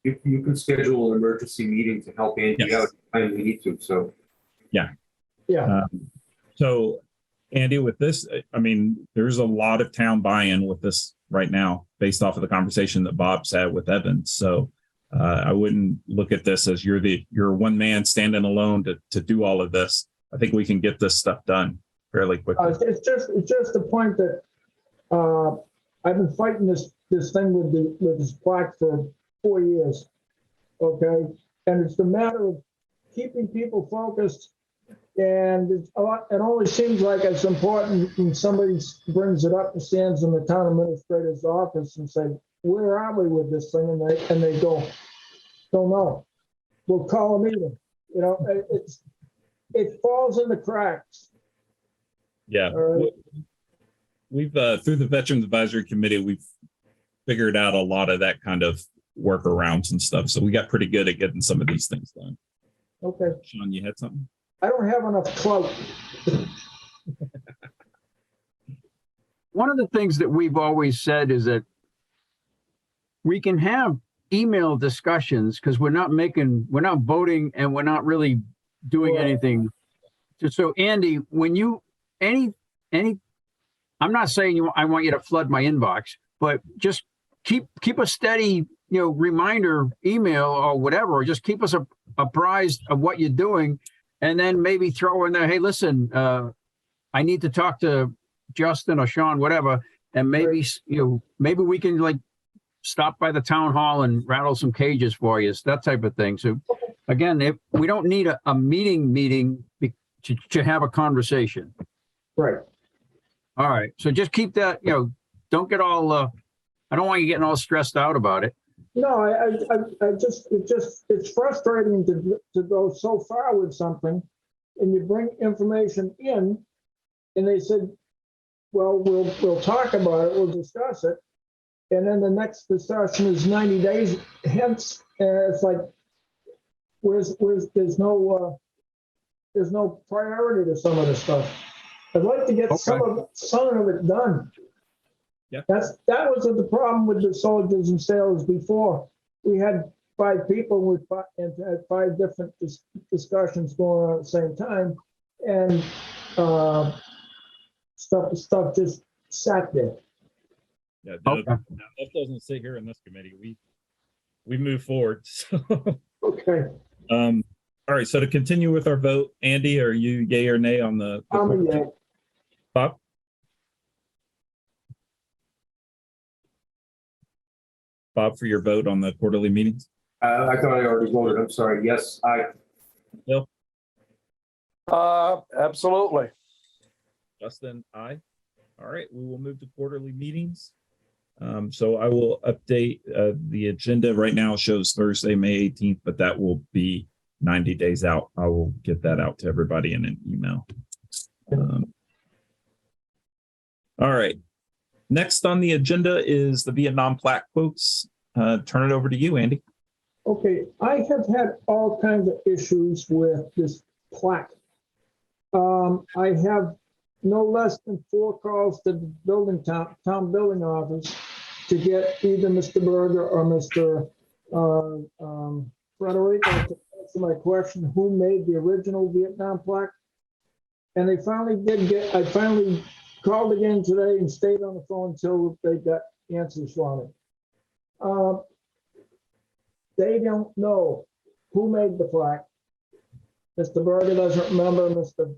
You can schedule an emergency meeting to help Andy out when we need to. So. Yeah. So, Andy, with this, I mean, there's a lot of town buy-in with this right now, based off of the conversation that Bob's had with Evan. So, I wouldn't look at this as you're one man standing alone to do all of this. I think we can get this stuff done fairly quickly. It's just the point that I've been fighting this thing with this plaque for 4 years. Okay, and it's the matter of keeping people focused. And it's a lot, it only seems like it's important when somebody brings it up and stands in the town administrator's office and say, "Where are we with this thing?" And they go, "Don't know. We'll call a meeting." It falls in the cracks. Yeah. Right. We've through the Veterans Advisory Committee, we've figured out a lot of that kind of workarounds and stuff. So we got pretty good at getting some of these things done. Okay. Sean, you had something? I don't have enough clout. One of the things that we've always said is that we can have email discussions because we're not voting and we're not really doing anything. So Andy, when I'm not saying I want you to flood my inbox, but just keep a steady, reminder email or whatever, or just keep us apprised of what you're doing. And then maybe throw in there, hey, listen, I need to talk to Justin or Sean, whatever. And maybe, maybe we can stop by the town hall and rattle some cages for you, that type of thing. So again, if we don't need a meeting to have a conversation. Right. All right. So just keep that, don't get all, I don't want you getting all stressed out about it. No, it's frustrating to go so far with something and you bring information in and they said, well, we'll talk about it, we'll discuss it. And then the next discussion is 90 days hence. And it's like, there's no priority to some of the stuff. I'd like to get some of it done. Yep. That was the problem with the soldiers and sailors before. We had 5 people and had 5 different discussions going on at the same time, and stuff just sat there. Yeah, that doesn't sit here in this committee. We move forward. So. Okay. All right. So to continue with our vote, Andy, are you yay or nay on the? I'm a yay. Bob? Bob, for your vote on the quarterly meetings? I thought I already voted. I'm sorry. Yes, Absolutely. Justin, aye. All right, we will move to quarterly meetings. So I will update the agenda. Right now shows Thursday, May 18th, but that will be 90 days out. I will get that out to everybody in an email. All right. Next on the agenda is the Vietnam plaque quotes. Turn it over to you, Andy. Okay, I have had all kinds of issues with this plaque. I have no less than 4 calls to the town building office to get either Mr. Berger or Mr. Frederico to answer my question, who made the original Vietnam plaque? And they finally I finally called again today and stayed on the phone until they got answers from me. They don't know who made the plaque. Mr. Berger doesn't remember, Mr.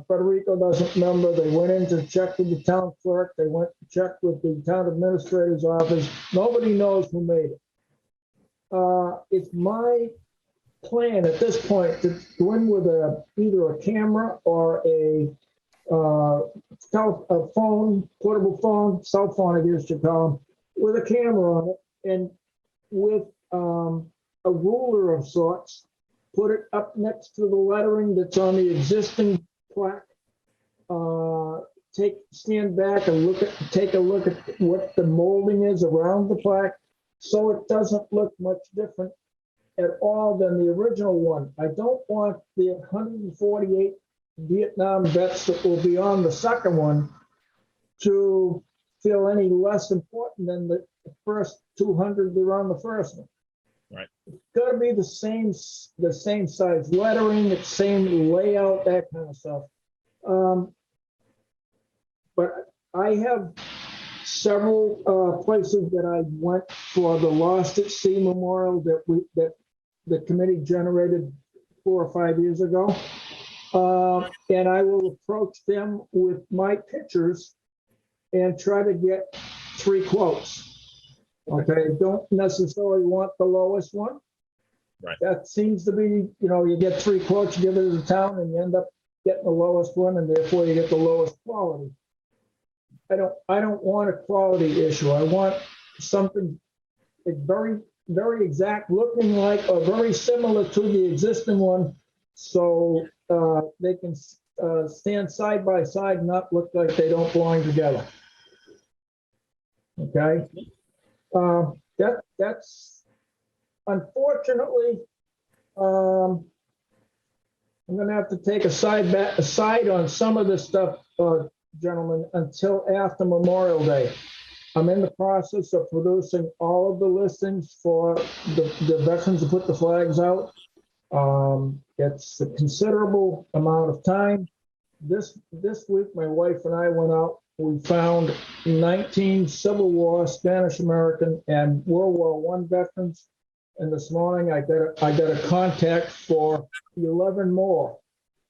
Federico doesn't remember. They went in to check with the town clerk. They went to check with the town administrator's office. Nobody knows who made it. It's my plan at this point to go in with either a camera or a phone, portable phone, cell phone, I guess you call them, with a camera on it, and with a ruler of sorts, put it up next to the lettering that's on the existing plaque. Stand back and take a look at what the molding is around the plaque, so it doesn't look much different at all than the original one. I don't want the 148 Vietnam vets that will be on the second one to feel any less important than the first 200 that are on the first one. Right. It's got to be the same size lettering, the same layout, that kind of stuff. But I have several places that I went for the Lost at Sea Memorial that the committee generated 4 or 5 years ago. And I will approach them with my pictures and try to get 3 quotes. Okay, don't necessarily want the lowest one. Right. That seems to be, you get 3 quotes, you give it to the town, and you end up getting the lowest one, and therefore you get the lowest quality. I don't want a quality issue. I want something very, very exact, looking like or very similar to the existing one, so they can stand side by side and not look like they don't belong together. Okay. That's unfortunately, I'm going to have to take a side on some of this stuff, gentlemen, until after Memorial Day. I'm in the process of producing all of the listings for the veterans to put the flags out. It's a considerable amount of time. This week, my wife and I went out. We found 19 Civil War, Spanish American, and World War I veterans. And this morning, I got a contact for 11 more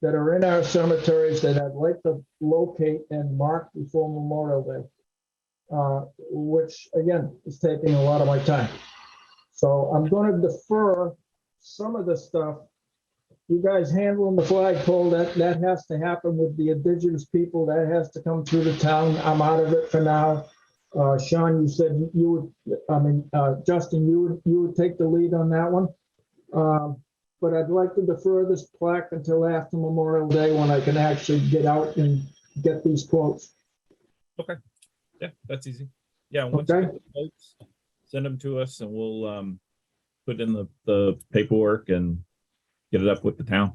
that are in our cemeteries that I'd like to locate and mark before Memorial Day, which again is taking a lot of my time. So I'm going to defer some of the stuff. You guys handling the flagpole, that has to happen with the indigenous people. That has to come through the town. I'm out of it for now. Sean, you said Justin, you would take the lead on that one. But I'd like to defer this plaque until after Memorial Day when I can actually get out and get these quotes. Okay. Yeah, that's easy. Yeah. Once you get the quotes, send them to us and we'll put in the paperwork and get it up with the town.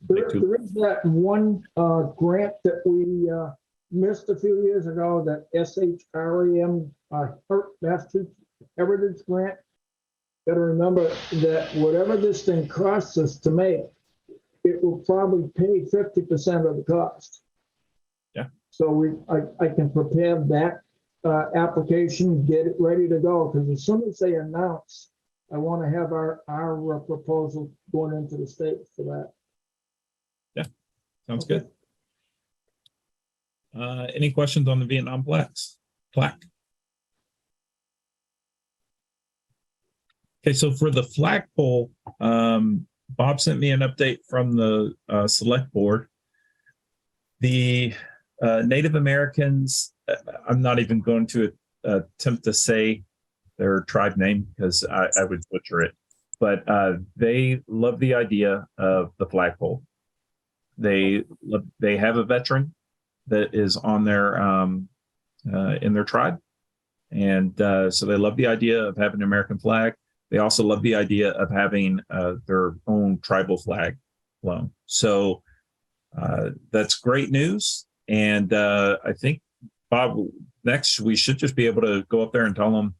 There is that one grant that we missed a few years ago, that SHREM, Massachusetts Heritage Grant. Got to remember that whatever this thing costs us to make, it will probably pay 50% of the cost. Yeah. So I can prepare that application, get it ready to go, because as soon as they announce, I want to have our proposal going into the state for that. Yeah, sounds good. Any questions on the Vietnam plaque? Okay, so for the flagpole, Bob sent me an update from the select board. The Native Americans, I'm not even going to attempt to say their tribe name because I would butcher it, but they love the idea of the flagpole. They have a veteran that is on their in their tribe, and so they love the idea of having an American flag. They also love the idea of having their own tribal flag flown. So that's great news. And I think, Bob, next we should just be able to go up there and tell them,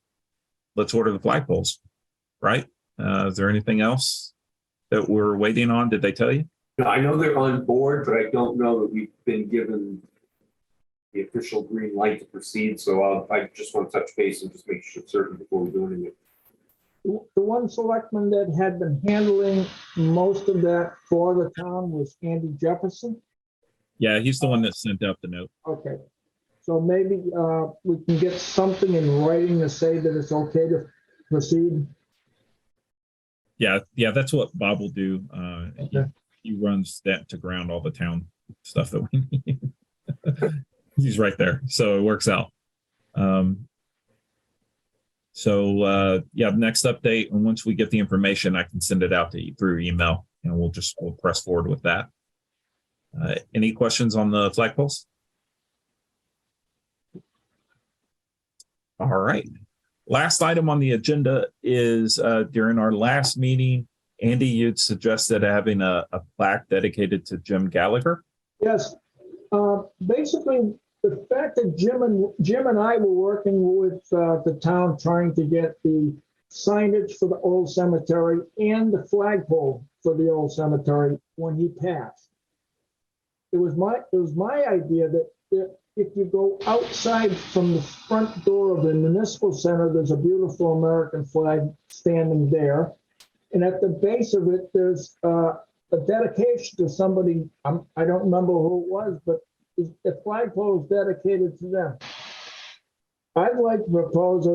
let's order the flagpoles, right? Is there anything else that we're waiting on? Did they tell you? No, I know they're on board, but I don't know that we've been given the official green light to proceed. So I just want to touch base and just make sure certain before we do anything. The one selectman that had been handling most of that for the town was Andy Jefferson. Yeah, he's the one that sent out the note. Okay, so maybe we can get something in writing to say that it's okay to proceed. Yeah, that's what Bob will do. Okay. He runs that to ground all the town stuff that we need. He's right there, so it works out. Next update, and once we get the information, I can send it out to you through email, and we'll press forward with that. Any questions on the flagpoles? All right. Last item on the agenda is during our last meeting, Andy, you'd suggested having a plaque dedicated to Jim Gallagher. Yes, basically, the fact that Jim and I were working with the town trying to get the signage for the old cemetery and the flagpole for the old cemetery when he passed. It was my idea that if you go outside from the front door of the municipal center, there's a beautiful American flag standing there. And at the base of it, there's a dedication to somebody, I don't remember who it was, but the flagpole is dedicated to them. I'd like to propose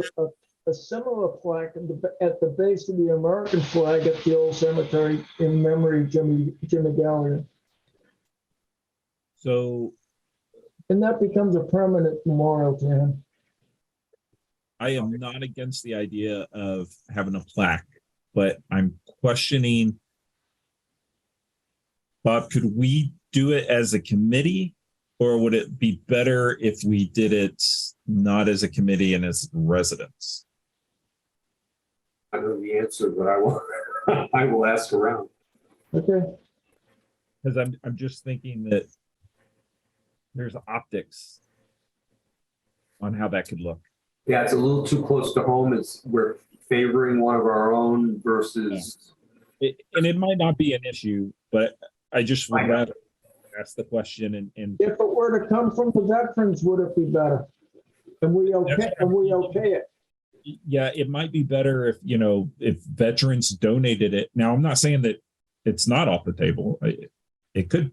a similar plaque at the base of the American flag at the old cemetery in memory of Jimmy Gallagher. So, and that becomes a permanent memorial to him. I am not against the idea of having a plaque, but I'm questioning, Bob, could we do it as a committee, or would it be better if we did it not as a committee and as residents? I know the answer, but I will ask around. Okay. Because I'm just thinking that there's optics on how that could look. Yeah, it's a little too close to home. We're favoring one of our own versus. And it might not be an issue, but I just would rather ask the question. And if it were to come from the veterans, would it be better? And we okay it? Yeah, it might be better if veterans donated it. Now, I'm not saying that it's not off the table. It could,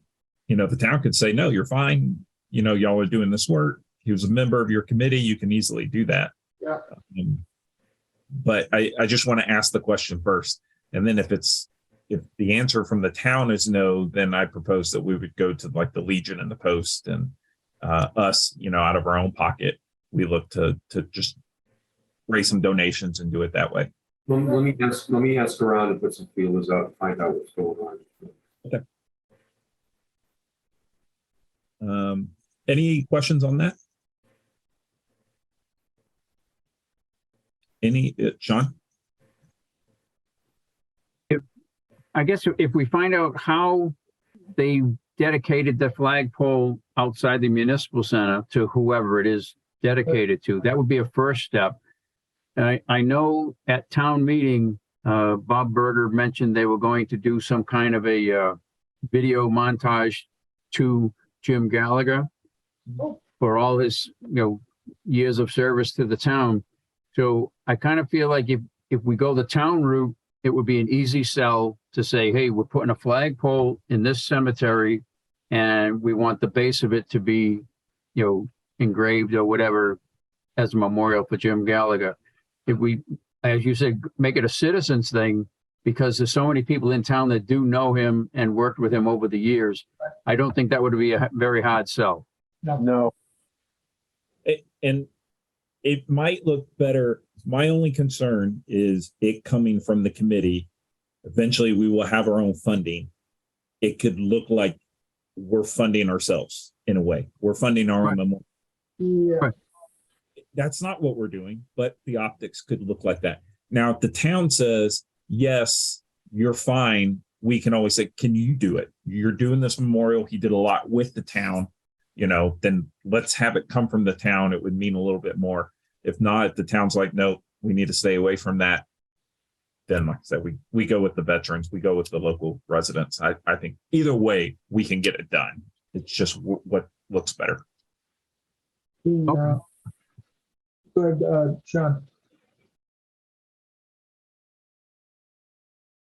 the town could say, no, you're fine. Y'all are doing this work. He was a member of your committee. You can easily do that. Yeah. But I just want to ask the question first. And then if the answer from the town is no, then I propose that we would go to like the Legion and the Post and us, out of our own pocket, we look to just raise some donations and do it that way. Let me ask around and put some feelers out and find out what's going on. Okay. Any questions on that? Sean? I guess if we find out how they dedicated the flagpole outside the municipal center to whoever it is dedicated to, that would be a first step. I know at town meeting, Bob Berger mentioned they were going to do some kind of a video montage to Jim Gallagher for all his years of service to the town. So I kind of feel like if we go the town route, it would be an easy sell to say, hey, we're putting a flagpole in this cemetery and we want the base of it to be, engraved or whatever as a memorial for Jim Gallagher. If we as you said, make it a citizens thing, because there's so many people in town that do know him and worked with him over the years. I don't think that would be a very hard sell. No. And it might look better. My only concern is it coming from the committee. Eventually, we will have our own funding. It could look like we're funding ourselves in a way. We're funding our own memorial. Yeah, Right. That's not what we're doing, but the optics could look like that. Now, if the town says, yes, you're fine, we can always say, can you do it? You're doing this memorial. He did a lot with the town, then let's have it come from the town. It would mean a little bit more. If not, if the town's like, no, we need to stay away from that. Then, like I said, we go with the veterans, we go with the local residents. I think either way, we can get it done. It's just what looks better. go ahead, Sean.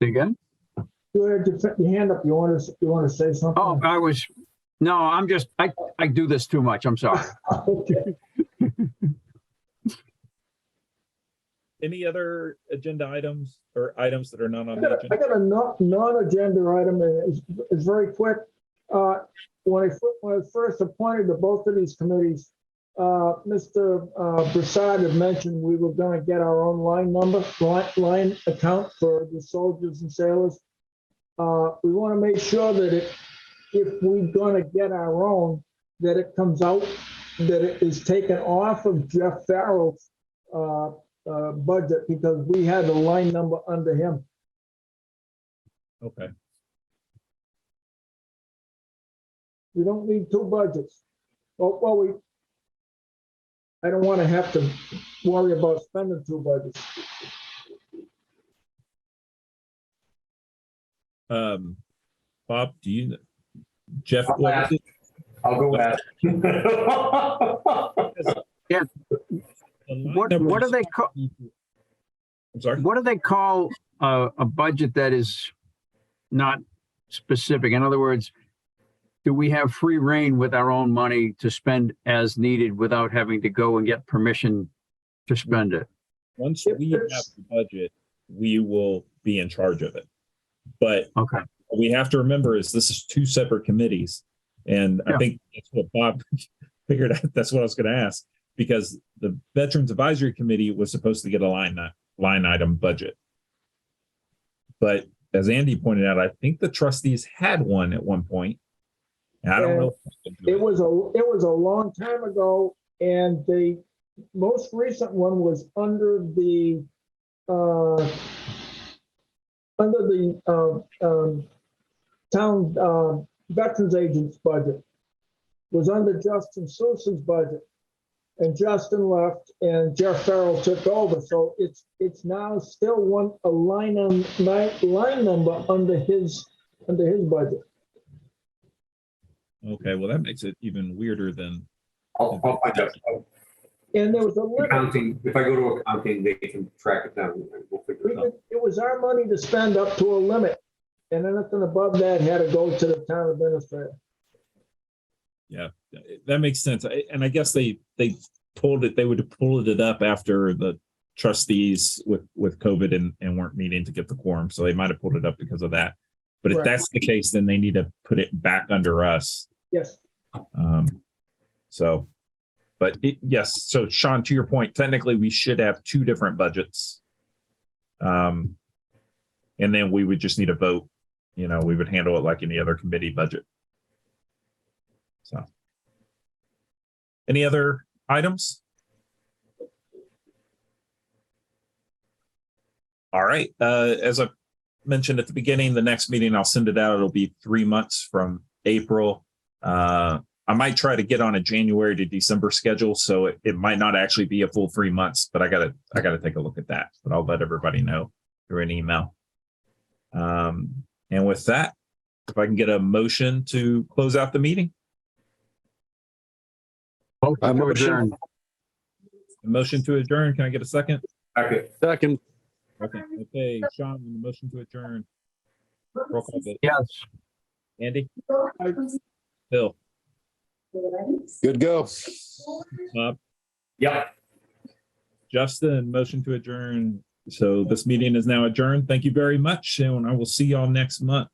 Say again? Go ahead, get your hand up. You want to say something? Oh, I do this too much. I'm sorry. Okay. Any other agenda items or items that are not on I the got agenda? a non-agenda item, and it's very quick. When I first appointed to both of these committees, Mr. Prasad had mentioned we were going to get our own line account for the soldiers and sailors. We want to make sure that if we're going to get our own, that it comes out, that it is taken off of Jeff Farrell's budget, because we had a line number under him. Okay. We don't need two budgets. Well, I don't want to have to worry about spending two budgets. Bob, Jeff, I'll ask. I'll go ask. Yeah. What do they call? I'm sorry. What do they call a budget that is not specific? In other words, do we have free reign with our own money to spend as needed without having to go and get permission to spend it? Once we have the budget, we will be in charge of it. But Okay. what we have to remember is this is two separate committees. And I think that's what Bob figured out. That's what I was going to ask, because the Veterans Advisory Committee was supposed to get a line item budget. But as Andy pointed out, I think the trustees had one at one point. And I don't know. It was a long time ago, and the most recent one was under the town veterans agent's budget. Was under Justin Sousa's budget, and Justin left, and Jeff Farrell took over. So it's now still a line number under his budget. Okay, well, that makes it even weirder than. I'll find out. And there was a limit. Accounting, if I go to accounting, they can track it down. We'll figure it out. It was our money to spend up to a limit, and anything above that had to go to the town administrator. Yeah, that makes sense. And I guess they told it, they would have pulled it up after the trustees with COVID and weren't meeting to get the quorum. So they might have pulled it up because of that. But if Right. that's the case, then they need to put it back under us. Yes. Yes. So Sean, to your point, technically we should have two different budgets. And then we would just need a vote. We would handle it like any other committee budget. So, any other items? All right. As I mentioned at the beginning, the next meeting, I'll send it out. It'll be 3 months from April. I might try to get on a January to December schedule, so it might not actually be a full 3 months, but I gotta take a look at that. But I'll let everybody know through an email. And with that, if I can get a motion to close out the meeting. Motion to adjourn. A motion to adjourn. Can I get a second? Okay. Second. Okay. Sean, on the motion to adjourn. Roll call vote. Yes. Andy? Bill? Good go. Bob? Yeah. Justin, motion to adjourn. So this meeting is now adjourned. Thank you very much, and I will see y'all next month.